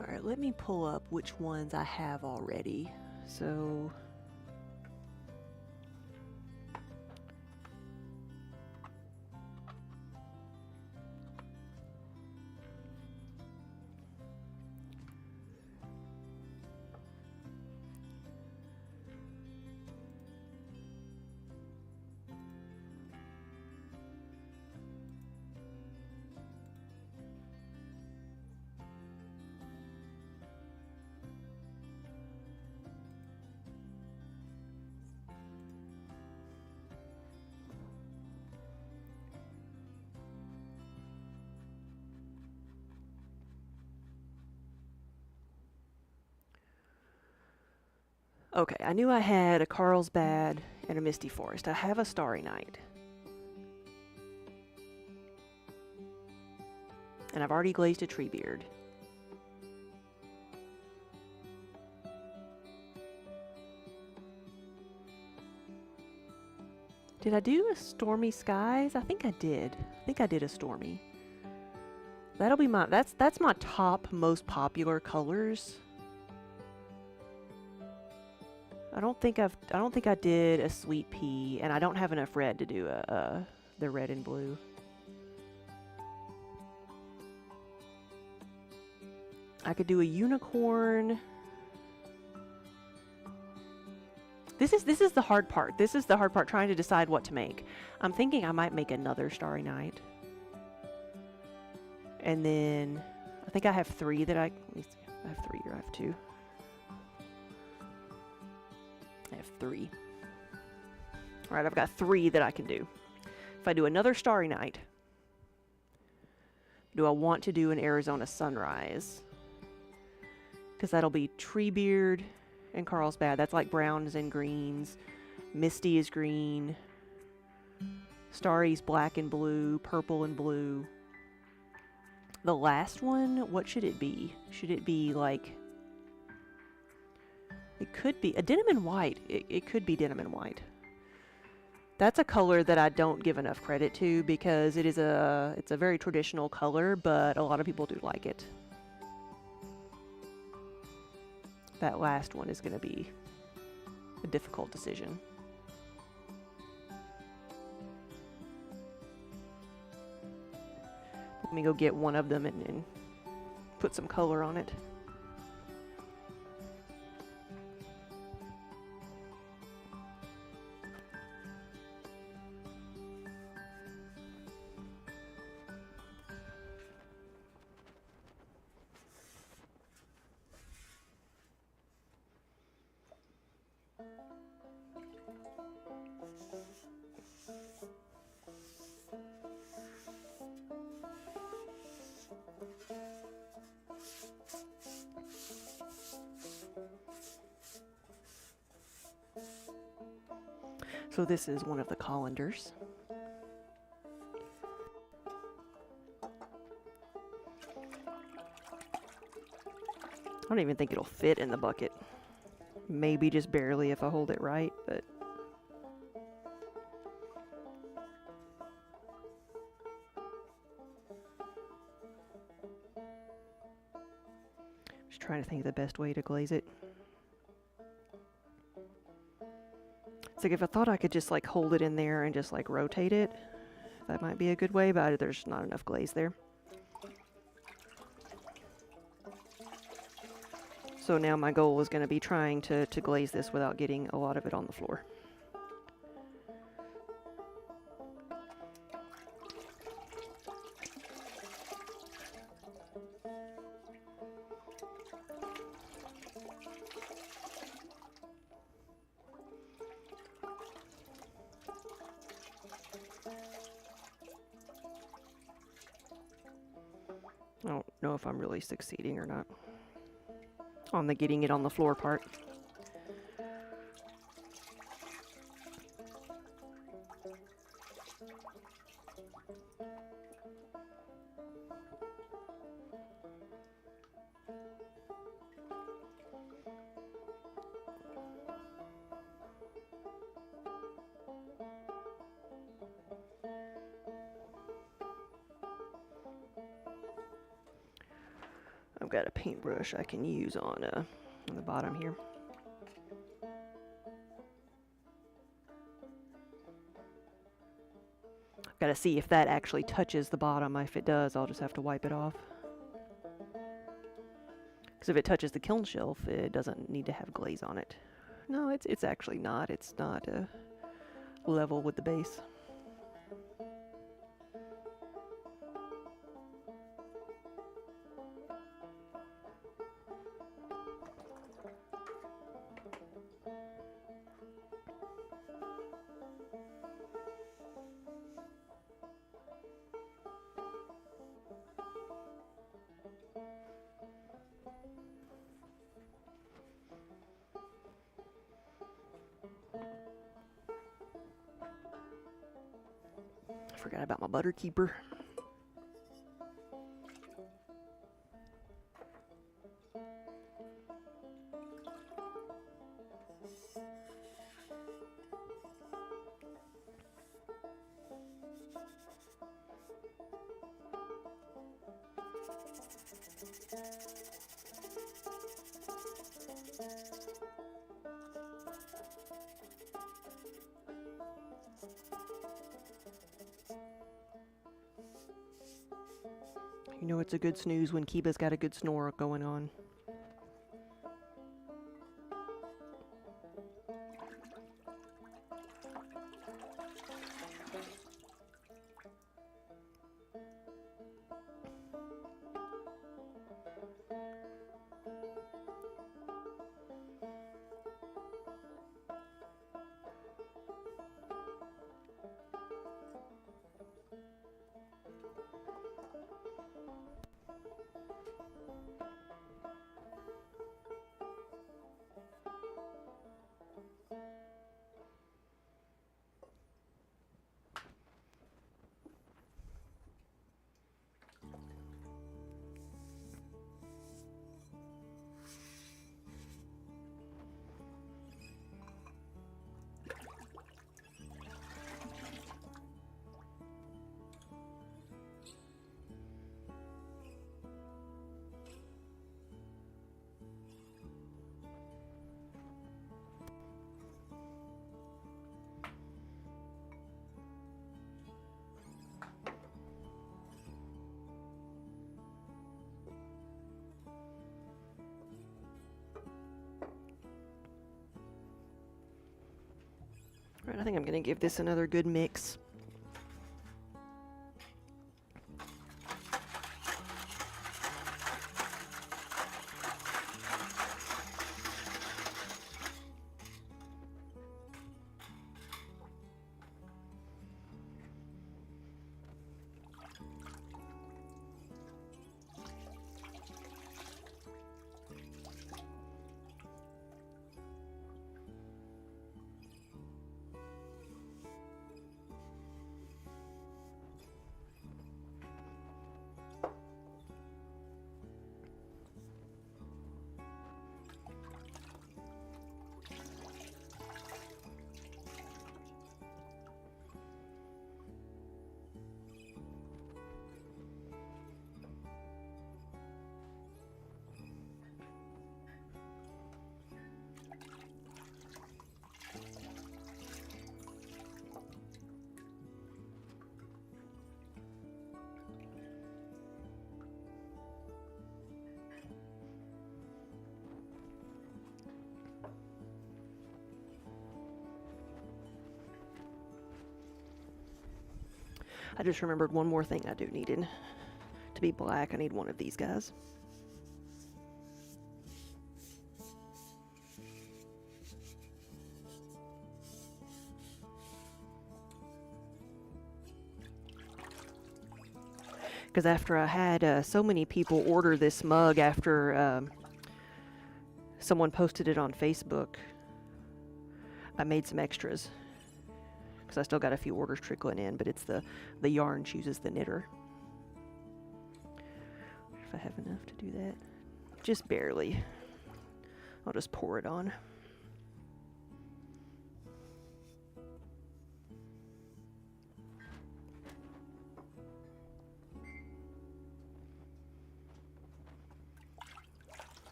Alright, let me pull up which ones I have already. So... Okay, I knew I had a Carlsbad and a Misty Forest. I have a Starry Night. And I've already glazed a Treebeard. Did I do a Stormy Skies? I think I did. I think I did a Stormy. That'll be my... That's my top most popular colors. I don't think I did a Sweet Pea, and I don't have enough red to do the red and blue. I could do a unicorn. This is the hard part. This is the hard part, trying to decide what to make. I'm thinking I might make another Starry Night. And then I think I have 3 that I have 3 or I have 2. I have 3. Alright, I've got 3 that I can do. If I do another Starry Night, do I want to do an Arizona Sunrise? Because that'll be Treebeard and Carlsbad. That's like browns and greens. Misty is green. Starry's black and blue, purple and blue. The last one, what should it be? Should it be like... It could be a denim and white. It could be denim and white. That's a color that I don't give enough credit to because it's a very traditional color, but a lot of people do like it. That last one is going to be a difficult decision. Let me go get one of them and put some color on it. So this is one of the colanders. I don't even think it'll fit in the bucket. Maybe just barely if I hold it right, but... Just trying to think of the best way to glaze it. It's like if I thought I could just like hold it in there and just like rotate it, that might be a good way, but there's not enough glaze there. So now my goal is going to be trying to glaze this without getting a lot of it on the floor. I don't know if I'm really succeeding or not on the getting it on the floor part. I've got a paintbrush I can use on the bottom here. I've got to see if that actually touches the bottom. If it does, I'll just have to wipe it off. Because if it touches the kiln shelf, it doesn't need to have glaze on it. No, it's actually not. It's not level with the base. I forgot about my butter keeper. You know it's a good snooze when Kiba's got a good snore going on. Right, I think I'm going to give this another good mix. I just remembered one more thing I do needed. To be black, I need one of these guys. Because after I had so many people order this mug after someone posted it on Facebook, I made some extras. Because I still got a few orders trickling in, but it's the yarn chooses the knitter. If I have enough to do that. Just barely. I'll just pour it on.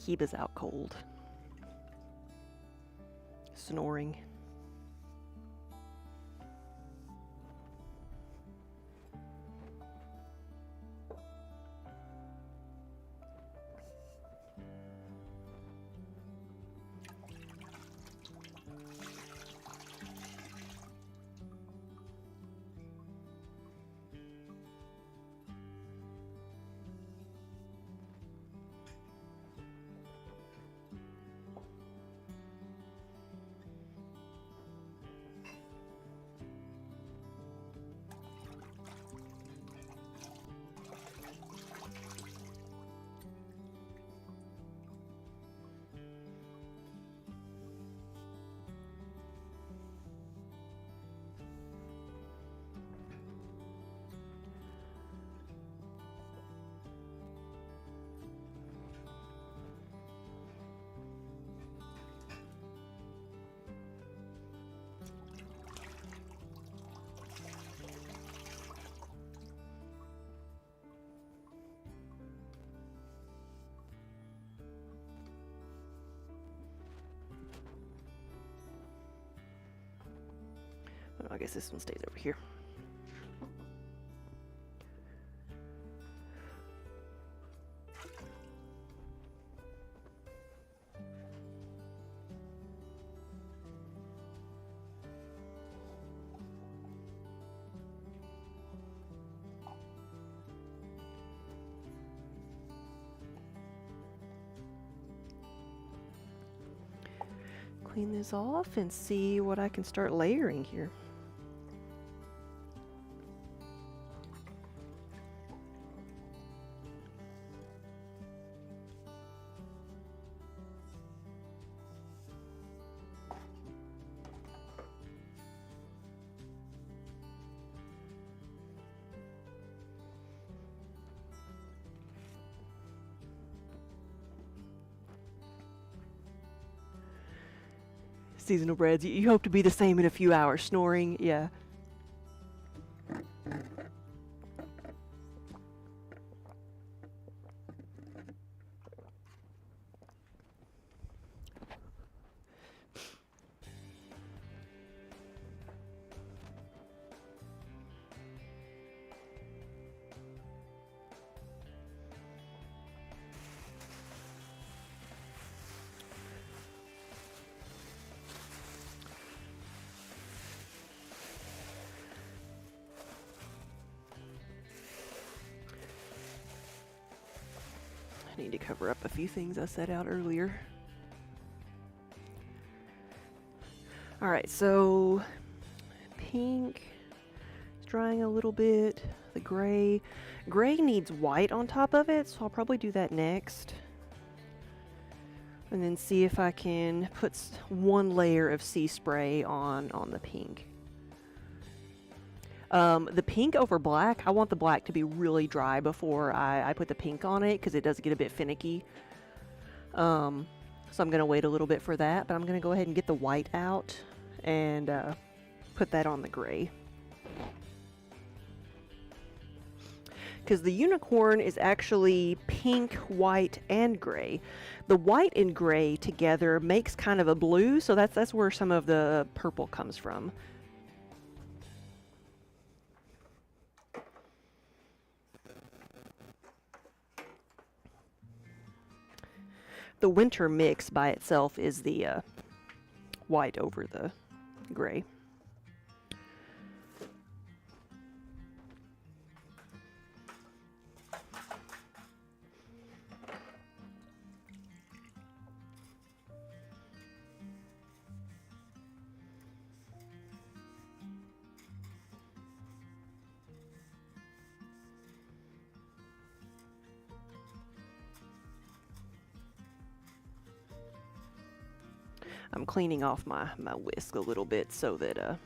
Kiba's out cold. Snoring. guess this one stays over here. Clean this off and see what I can start layering here. Seasonal breads, you hope to be the same in a few hours. Snoring, yeah. I need to cover up a few things I set out earlier. Alright, so pink is drying a little bit. The gray. Gray needs white on top of it, so I'll probably do that next. And then see if I can put one layer of sea spray on the pink. The pink over black, I want the black to be really dry before I put the pink on it, because it does get a bit finicky. So I'm going to wait a little bit for that, but I'm going to go ahead and get the white out and put that on the gray. Because the unicorn is actually pink, white, and gray. The white and gray together makes kind of a blue, so that's where some of the purple comes from. The winter mix by itself is the white over the gray. I'm cleaning off my whisk a little bit so that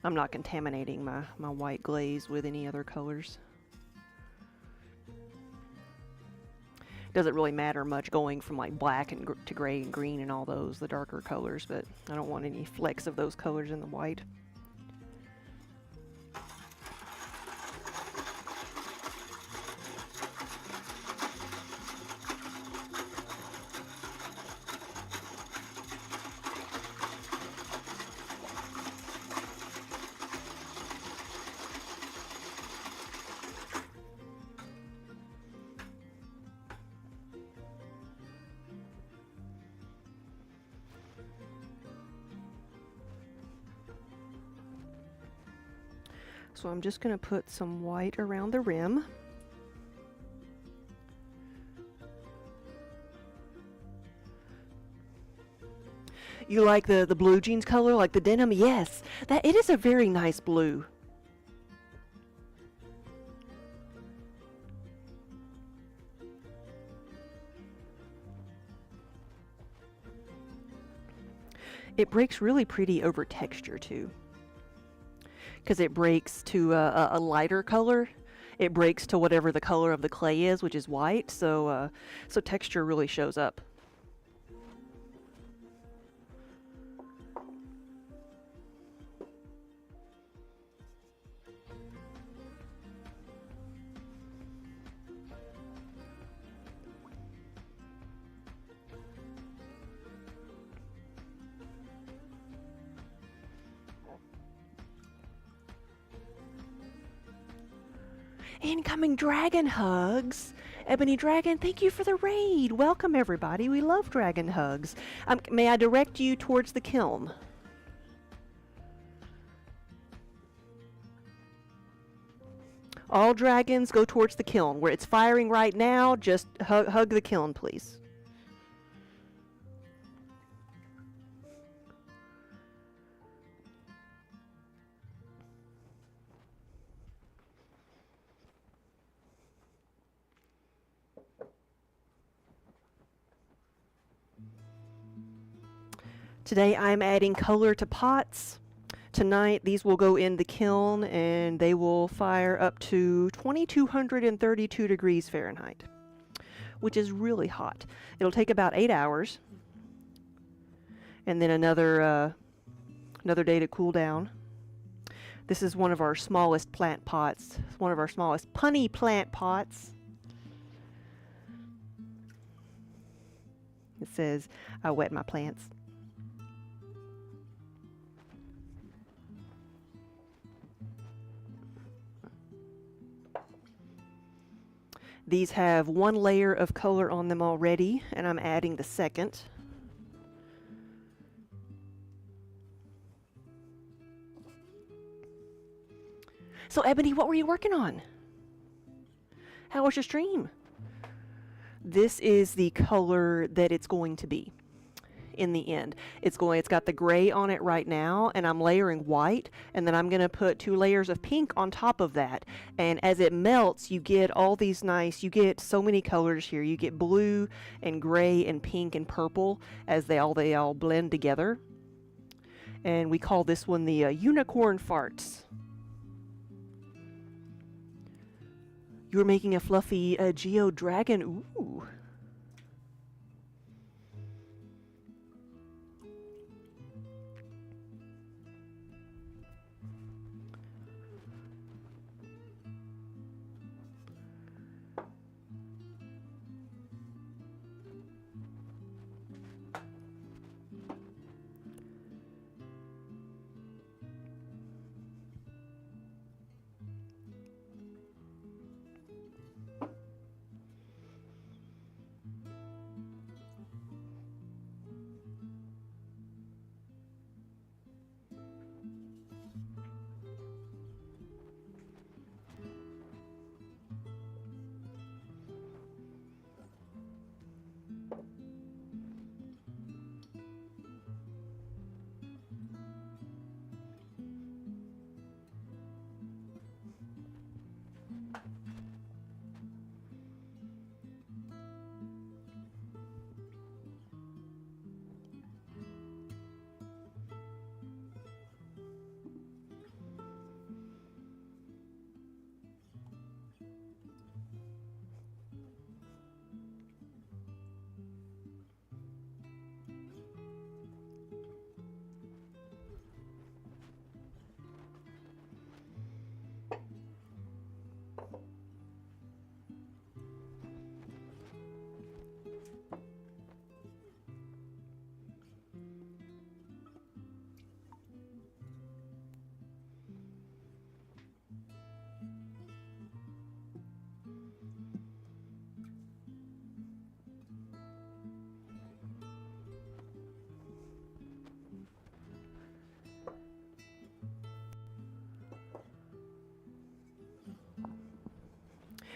I'm not contaminating my white glaze with any other colors. Doesn't really matter much going from like black and to gray and green and all those, the darker colors, but I don't want any flecks of those colors in the white. So I'm just going to put some white around the rim. You like the blue jeans color, like the denim? Yes, it is a very nice blue. It breaks really pretty over texture too. Because it breaks to a lighter color. It breaks to whatever the color of the clay is, which is white, so texture really shows up. Incoming dragon hugs. Ebony Dragon, thank you for the raid. Welcome, everybody. We love dragon hugs. May I direct you towards the kiln? All dragons go towards the kiln. Where it's firing right now, just hug the kiln, please. Today I'm adding color to pots. Tonight these will go in the kiln and they will fire up to 2232 degrees Fahrenheit, which is really hot. It'll take about 8 hours and then another day to cool down. This is one of our smallest plant pots, one of our smallest punny plant pots. It says, I wet my plants. These have one layer of color on them already, and I'm adding the second. So, Ebony, what were you working on? How was your stream? This is the color that it's going to be in the end. It's got the gray on it right now, and I'm layering white, and then I'm going to put 2 layers of pink on top of that. And as it melts, you get all these nice, you get so many colors here. You get blue and gray and pink and purple as they all blend together. And we call this one the unicorn farts. You're making a fluffy Geo Dragon. Ooh.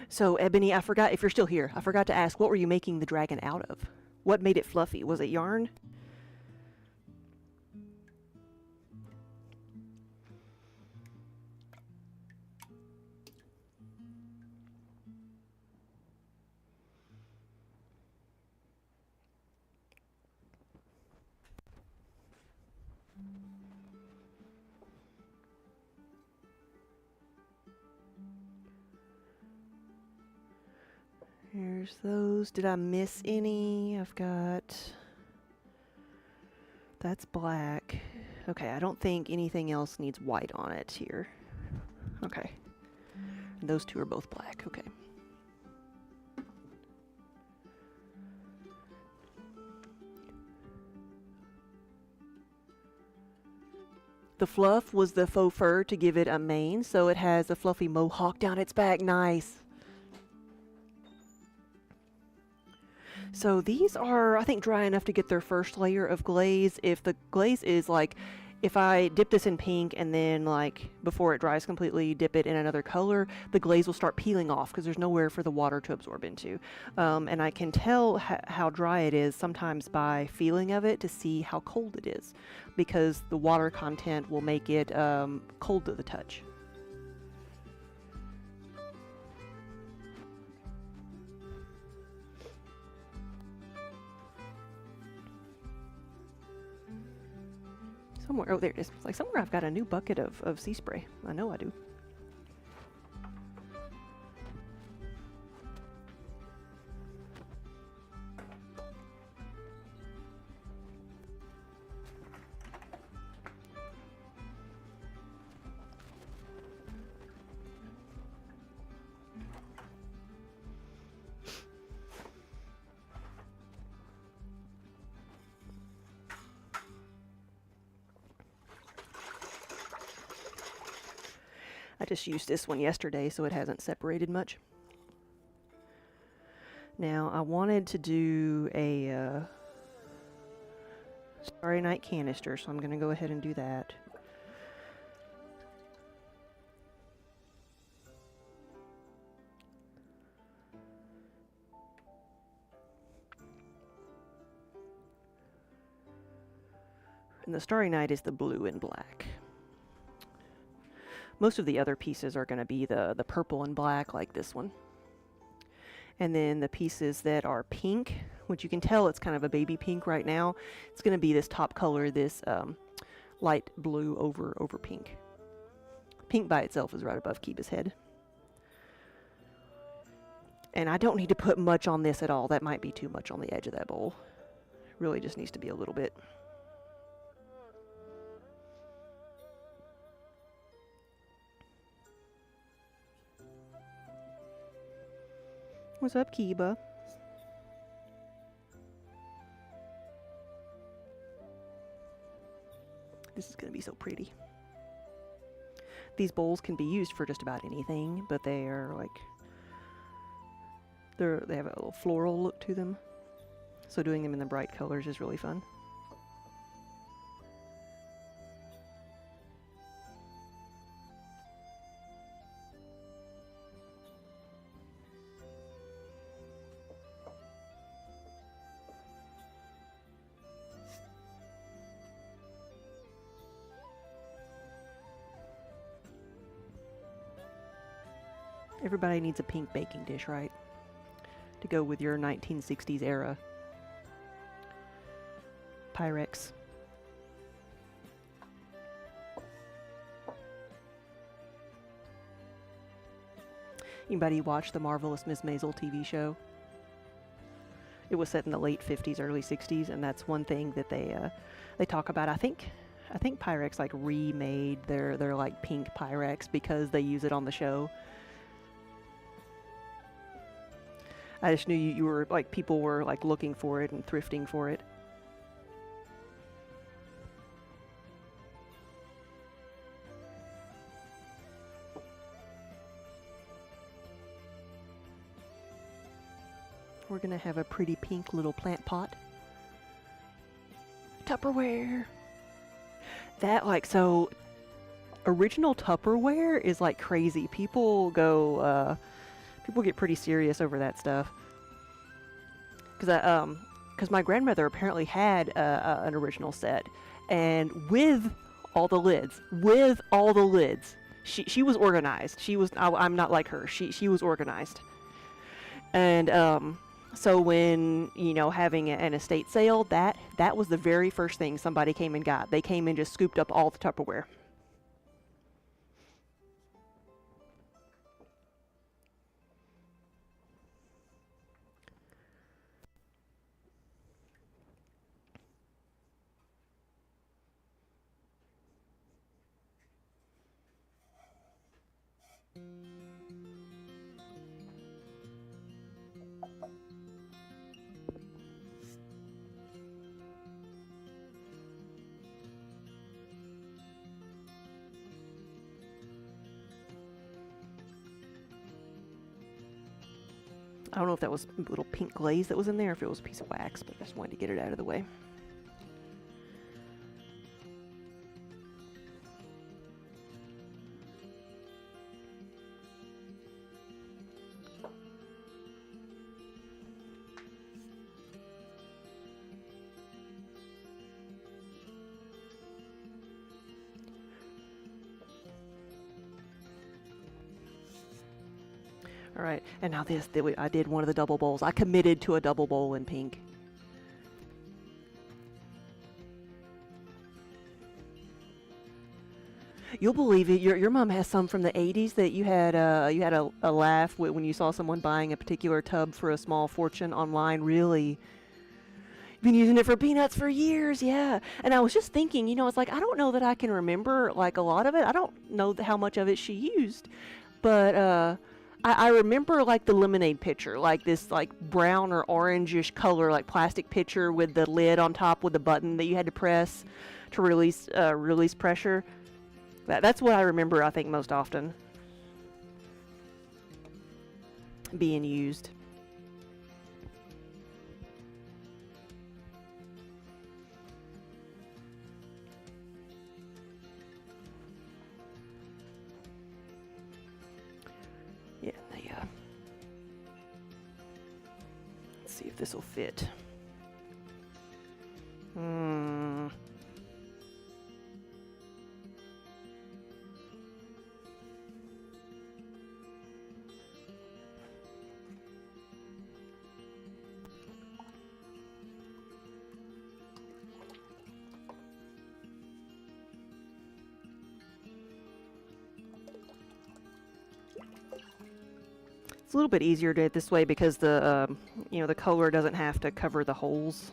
So, Ebony, I forgot, if you're still here, I forgot to ask, what were you making the dragon out of? What made it fluffy? Was it yarn? Here's those. Did I miss any? I've got... That's black. Okay, I don't think anything else needs white on it here. Okay. And those 2 are both black. Okay. The fluff was the faux fur to give it a mane, so it has a fluffy mohawk down its back. Nice. So these are, I think, dry enough to get their first layer of glaze. If the glaze is like, if I dip this in pink and then like before it dries completely, dip it in another color, the glaze will start peeling off because there's nowhere for the water to absorb into. And I can tell how dry it is sometimes by feeling of it to see how cold it is, because the water content will make it cold to the touch. Somewhere, oh there it is. It's like somewhere I've got a new bucket of sea spray. I know I do. I just used this one yesterday, so it hasn't separated much. Now, I wanted to do a Starry Night canister, so I'm going to go ahead and do that. And the Starry Night is the blue and black. Most of the other pieces are going to be the purple and black, like this one. And then the pieces that are pink, which you can tell it's kind of a baby pink right now, it's going to be this top color, this light blue over pink. Pink by itself is right above Kiba's head. And I don't need to put much on this at all. That might be too much on the edge of that bowl. It really just needs to be a little bit. What's up, Kiba? This is going to be so pretty. These bowls can be used for just about anything, but they are like, they have a little floral look to them. So doing them in the bright colors is really fun. Everybody needs a pink baking dish, right? To go with your 1960s era Pyrex. Anybody watch the Marvelous Miss Maisel TV show? It was set in the late 50s, early 60s, and that's one thing that they talk about. I think Pyrex like remade their like pink Pyrex because they use it on the show. I just knew you were like, people were like looking for it and thrifting for it. We're gonna have a pretty pink little plant pot. Tupperware. That like, so original Tupperware is like crazy. People go, people get pretty serious over that stuff. Because my grandmother apparently had an original set, and with all the lids, she was organized. I'm not like her. She was organized. And so when, you know, having an estate sale, that was the very first thing somebody came and got. They came and just scooped up all the Tupperware. I don't know if that was a little pink glaze that was in there, or if it was a piece of wax, but I just wanted to get it out of the way. All right, and now this, I did one of the double bowls. I committed to a double bowl in pink. You'll believe it. Your mom has some from the 80s that you had a laugh when you saw someone buying a particular tub for a small fortune online. Really, been using it for peanuts for years, yeah. And I was just thinking, you know, it's like I don't know that I can remember like a lot of it. I don't know how much of it she used, but I remember like the lemonade pitcher, like this like brown or orangish color, like plastic pitcher with the lid on top with the button that you had to press to release pressure. That's what I remember, I think, most often being used. Yeah, let's see if this will fit. It's a little bit easier to do it this way because the the color doesn't have to cover the holes.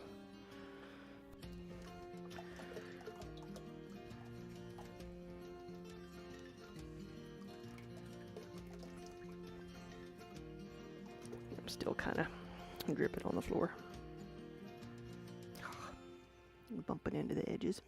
I'm still kind of dripping on the floor, bumping into the edges.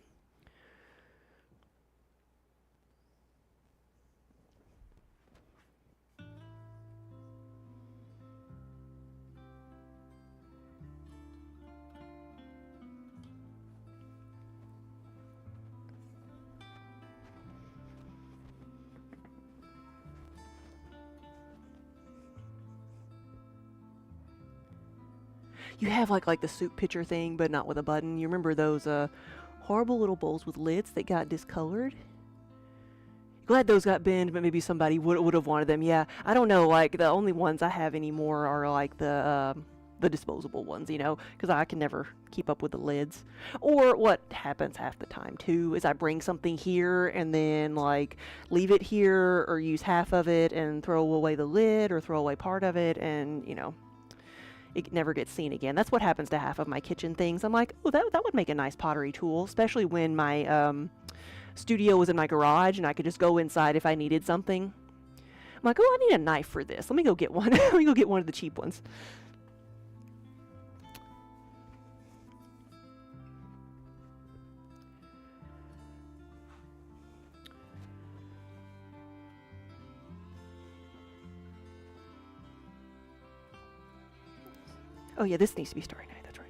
You have like the soup pitcher thing, but not with a button. You remember those horrible little bowls with lids that got discolored? Glad those got binned, but maybe somebody would have wanted them. Yeah, I don't know. Like the only ones I have anymore are like the disposable ones, you know, because I can never keep up with the lids. Or what happens half the time too is I bring something here and then like leave it here or use half of it and throw away the lid or throw away part of it, and you know, it never gets seen again. That's what happens to half of my kitchen things. I'm like, oh, that would make a nice pottery tool, especially when my studio was in my garage and I could just go inside if I needed something. I'm like, oh, I need a knife for this. Let me go get one. Let me go get one of the cheap ones. Oh yeah, this needs to be Starry Night. That's right.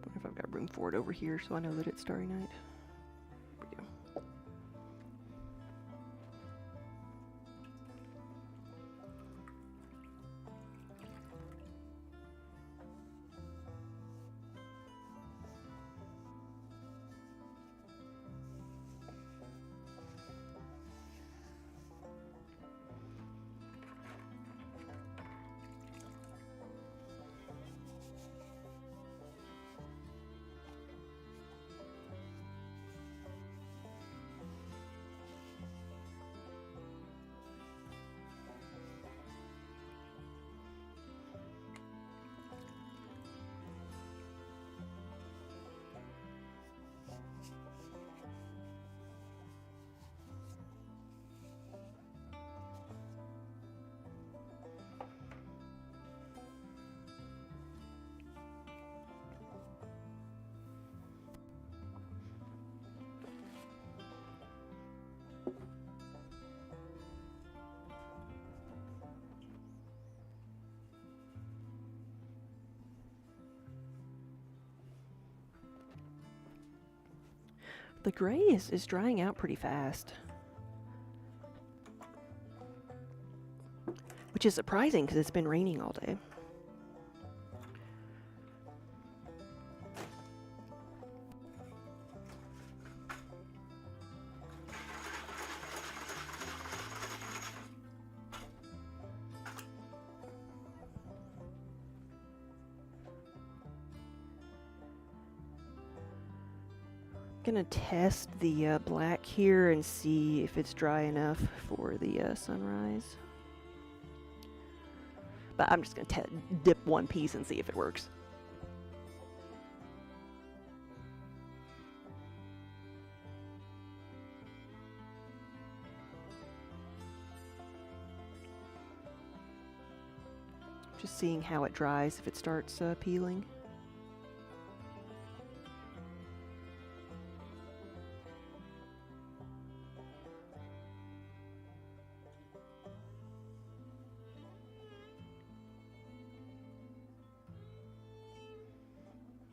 Wonder if I've got room for it over here so I know that it's Starry Night. There we go. The gray is drying out pretty fast. Which is surprising because it's been raining all day. Gonna test the black here and see if it's dry enough for the sunrise. But I'm just gonna dip one piece and see if it works. Just seeing how it dries if it starts peeling.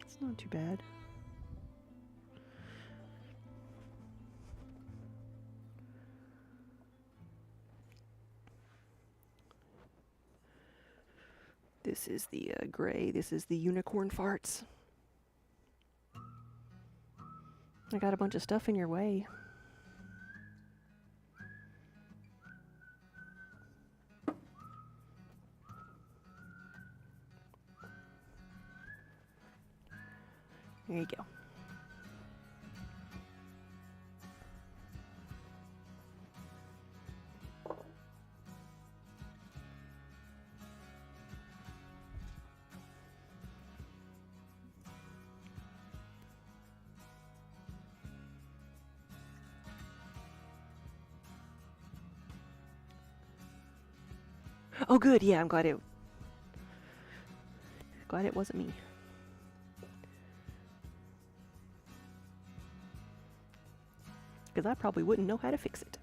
It's not too bad. This is the gray. This is the unicorn farts. I got a bunch of stuff in your way. There you go. Oh, good. Yeah, I'm glad it wasn't me. Because I probably wouldn't know how to fix it.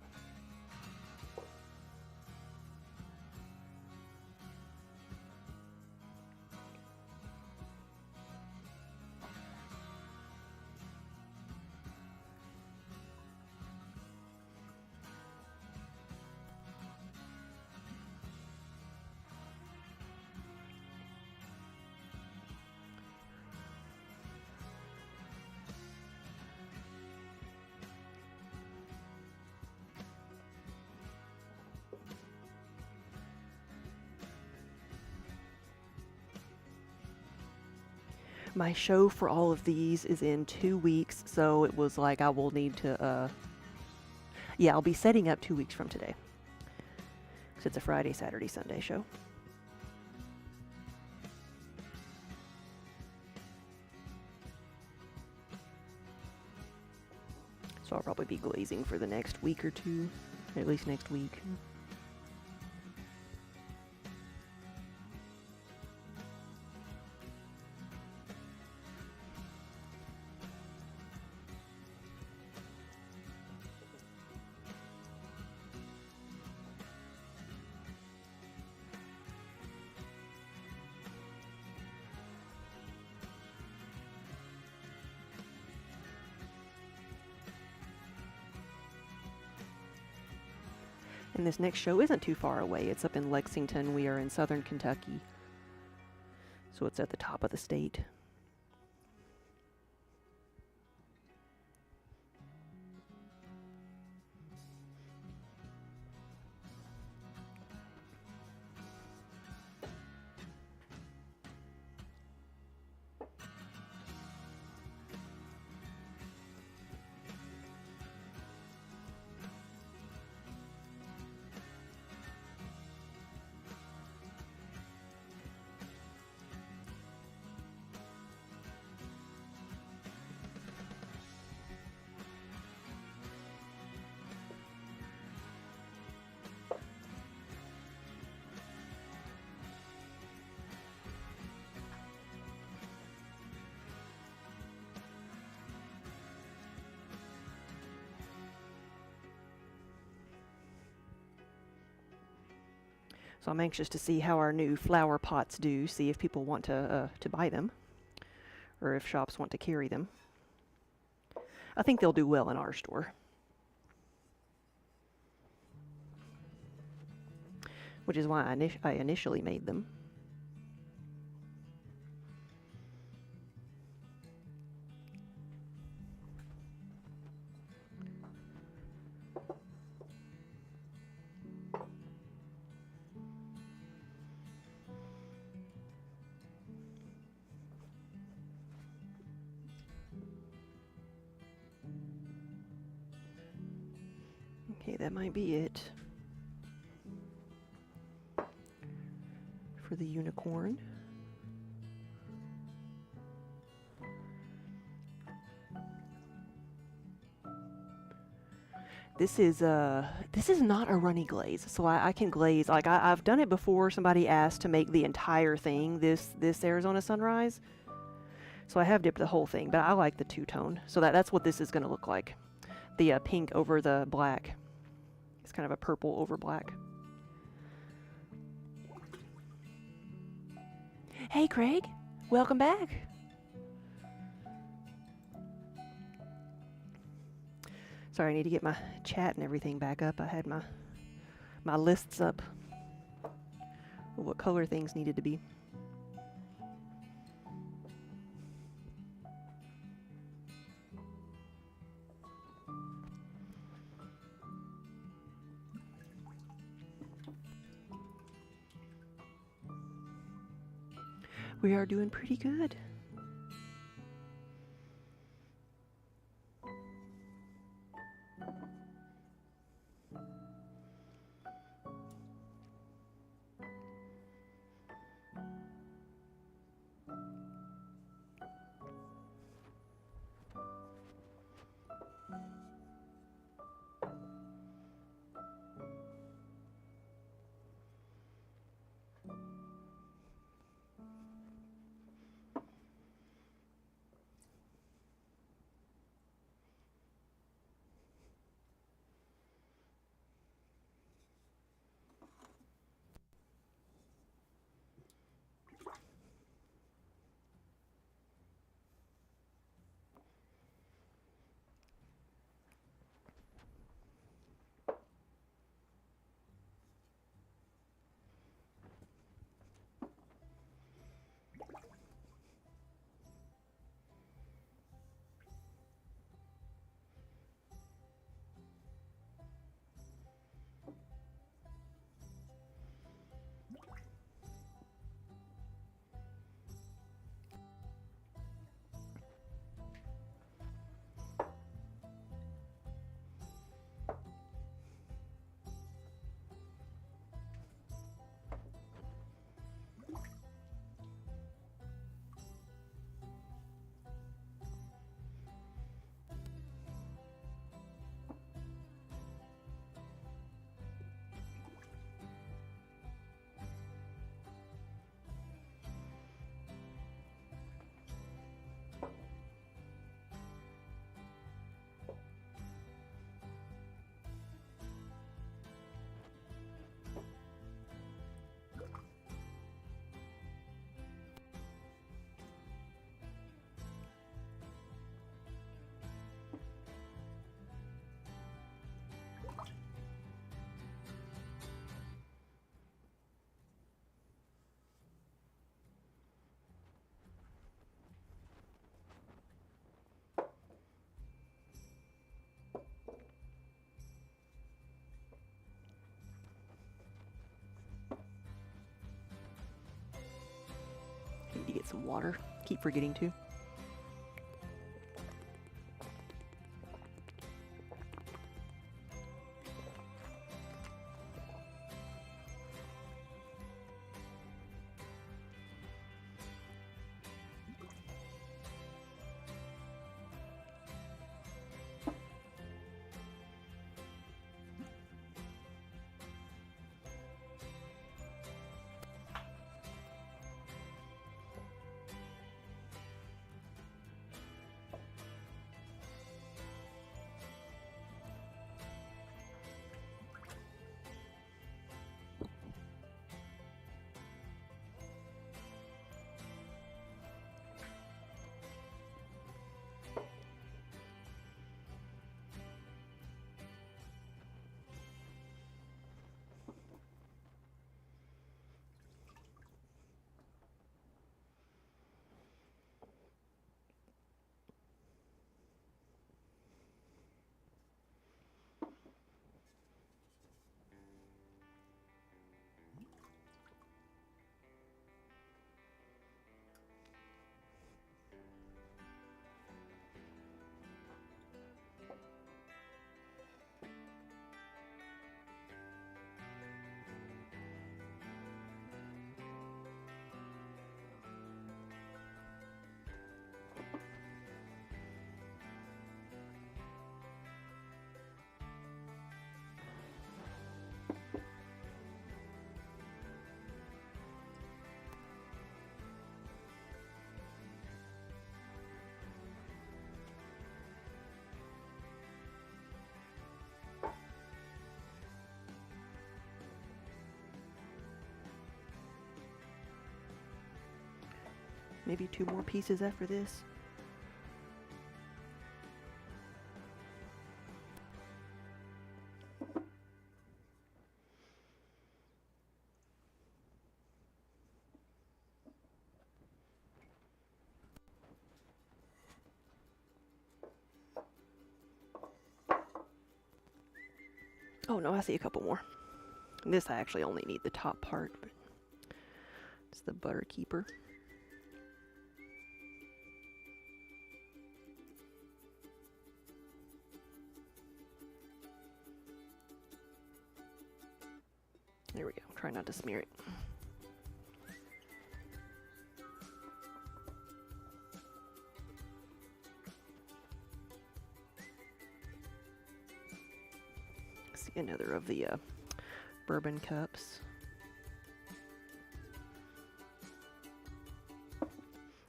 My show for all of these is in 2 weeks, so it was like I will need to, yeah, I'll be setting up 2 weeks from today. Because it's a Friday, Saturday, Sunday show. So I'll probably be glazing for the next week or two, at least next week. And this next show isn't too far away. It's up in Lexington. We are in southern Kentucky. So it's at the top of the state. So I'm anxious to see how our new flower pots do, see if people want to buy them, or if shops want to carry them. I think they'll do well in our store. Which is why I initially made them. Okay, that might be it for the unicorn. This is not a runny glaze, so I can glaze, like I've done it before. Somebody asked to make the entire thing this Arizona sunrise, so I have dipped the whole thing, but I like the two-tone, so that's what this is going to look like. The pink over the black. It's kind of a purple over black. Hey Craig, welcome back. Sorry, I need to get my chat and everything back up. I had my lists up of what color things needed to be. We are doing pretty good. Need to get some water. Keep forgetting to. maybe 2 more pieces after this. Oh no, I see a couple more. And this I actually only need the top part, but it's the butter keeper. There we go. Try not to smear it. See another of the bourbon cups.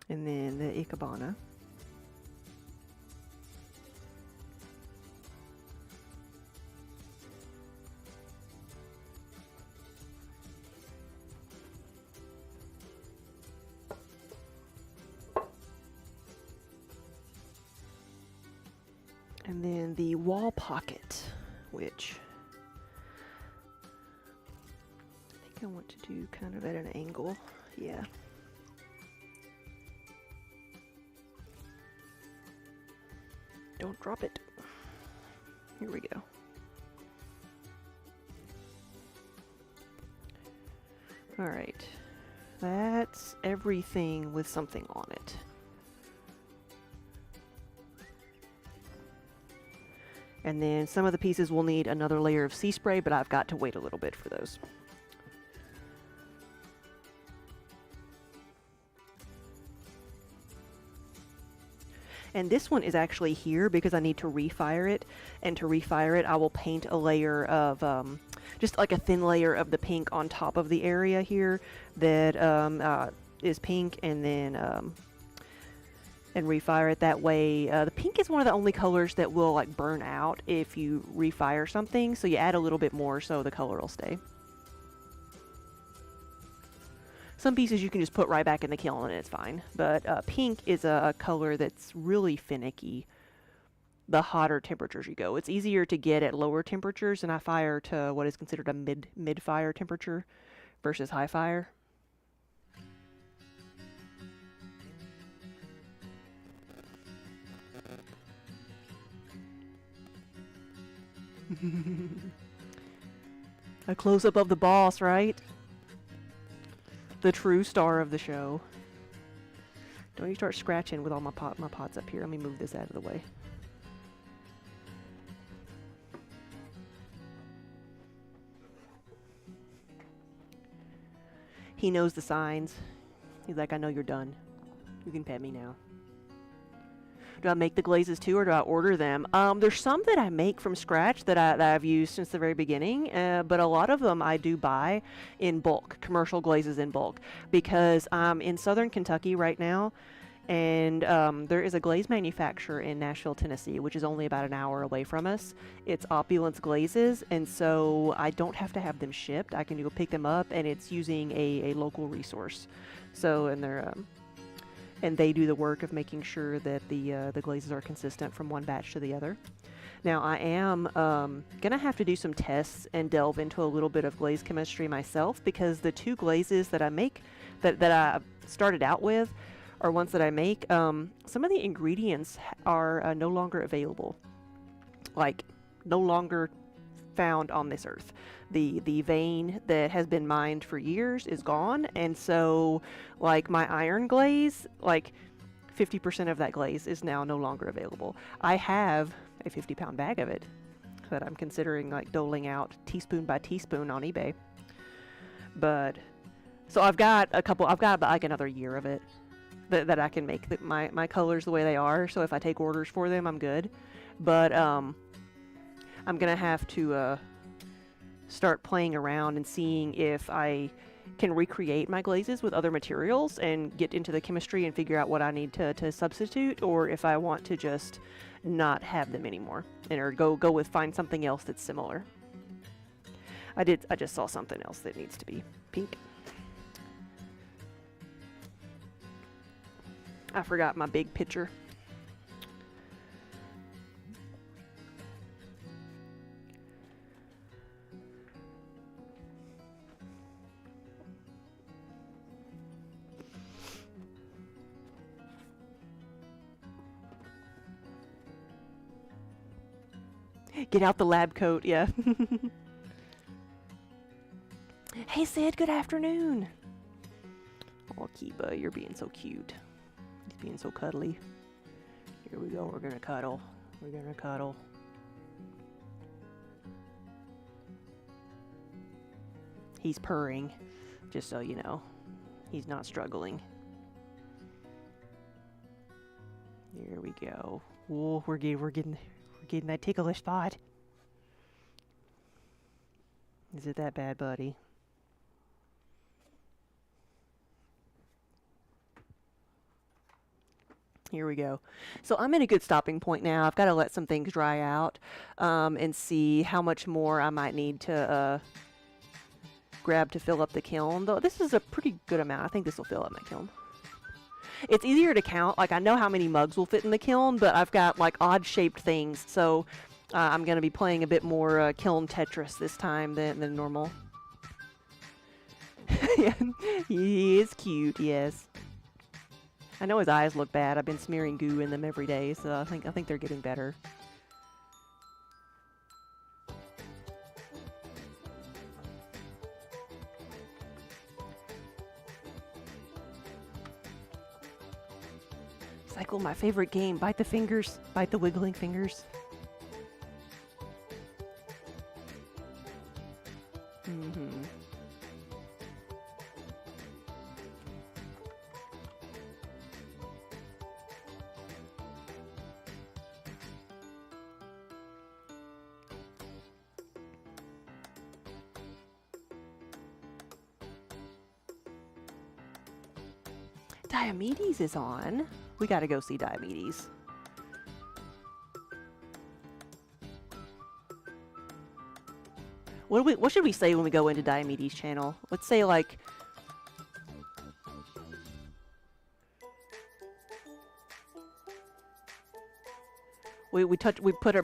And then the Ikebana. And then the wall pocket, which I think I want to do kind of at an angle. Yeah. Don't drop it. Here we go. All right. That's everything with something on it. And then some of the pieces will need another layer of sea spray, but I've got to wait a little bit for those. And this one is actually here because I need to refire it. And to refire it, I will paint a layer of, just like a thin layer of the pink on top of the area here that is pink, and then and refire it that way. The pink is one of the only colors that will like burn out if you refire something, so you add a little bit more so the color will stay. Some pieces you can just put right back in the kiln and it's fine, but pink is a color that's really finicky the hotter temperatures you go. It's easier to get at lower temperatures, and I fire to what is considered a mid fire temperature versus high fire. A close-up of the boss, right? The true star of the show. Don't you start scratching with all my pots up here. Let me move this out of the way. He knows the signs. He's like, I know you're done. You can pet me now. Do I make the glazes too, or do I order them? There's some that I make from scratch that I've used since the very beginning, but a lot of them I do buy in bulk, commercial glazes in bulk, because I'm in southern Kentucky right now, and there is a glaze manufacturer in Nashville, Tennessee, which is only about an hour away from us. It's Opulence Glazes, and so I don't have to have them shipped. I can go pick them up, and it's using a local resource. So, and they're and they do the work of making sure that the glazes are consistent from one batch to the other. Now, I am gonna have to do some tests and delve into a little bit of glaze chemistry myself, because the 2 glazes that I make, that I started out with, are ones that I make. Some of the ingredients are no longer available, like no longer found on this earth. The vein that has been mined for years is gone, and so like my iron glaze, like 50% of that glaze is now no longer available. I have a 50-pound bag of it that I'm considering like doling out teaspoon by teaspoon on eBay. But so I've got like another year of it that I can make my colors the way they are, so if I take orders for them, I'm good. But I'm gonna have to start playing around and seeing if I can recreate my glazes with other materials and get into the chemistry and figure out what I need to substitute, or if I want to just not have them anymore, and or go with find something else that's similar. I just saw something else that needs to be pink. I forgot my big pitcher. Get out the lab coat, yeah. Hey Sid, good afternoon. Oh, Kiba, you're being so cute. He's being so cuddly. Here we go, we're gonna cuddle. We're gonna cuddle. He's purring, just so you know. He's not struggling. Here we go. Oh, we're getting that ticklish spot. Is it that bad, buddy? Here we go. So I'm at a good stopping point now. I've got to let some things dry out and see how much more I might need to grab to fill up the kiln. Though this is a pretty good amount. I think this will fill up my kiln. It's easier to count. Like, I know how many mugs will fit in the kiln, but I've got like odd shaped things. So I'm going to be playing a bit more kiln Tetris this time than normal. He is cute, yes. I know his eyes look bad. I've been smearing goo in them every day, so I think they're getting better. It's like, oh, my favorite game. Bite the fingers. Bite the wiggling fingers. Mm-hmm. Diomedes is on. We gotta go see Diomedes. What should we say when we go into Diomedes' channel? Let's say like we put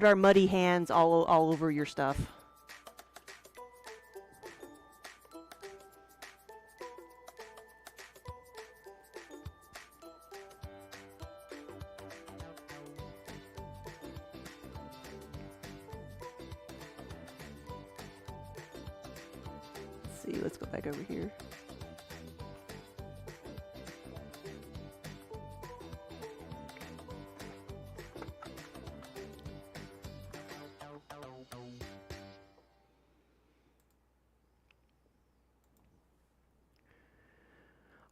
our muddy hands all over your stuff. Let's go back over here.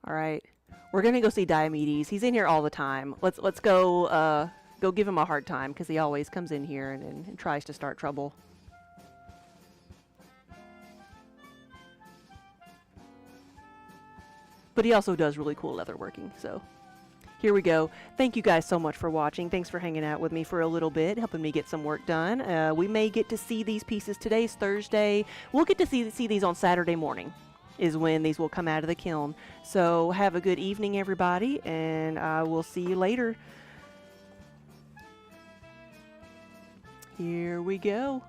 All right, we're gonna go see Diomedes. He's in here all the time. Let's go give him a hard time because he always comes in here and tries to start trouble. But he also does really cool leatherworking, so here we go. Thank you guys so much for watching. Thanks for hanging out with me for a little bit, helping me get some work done. We may get to see these pieces. Today's Thursday. We'll get to see these on Saturday morning is when these will come out of the kiln. So have a good evening, everybody, and I will see you later. Here we go.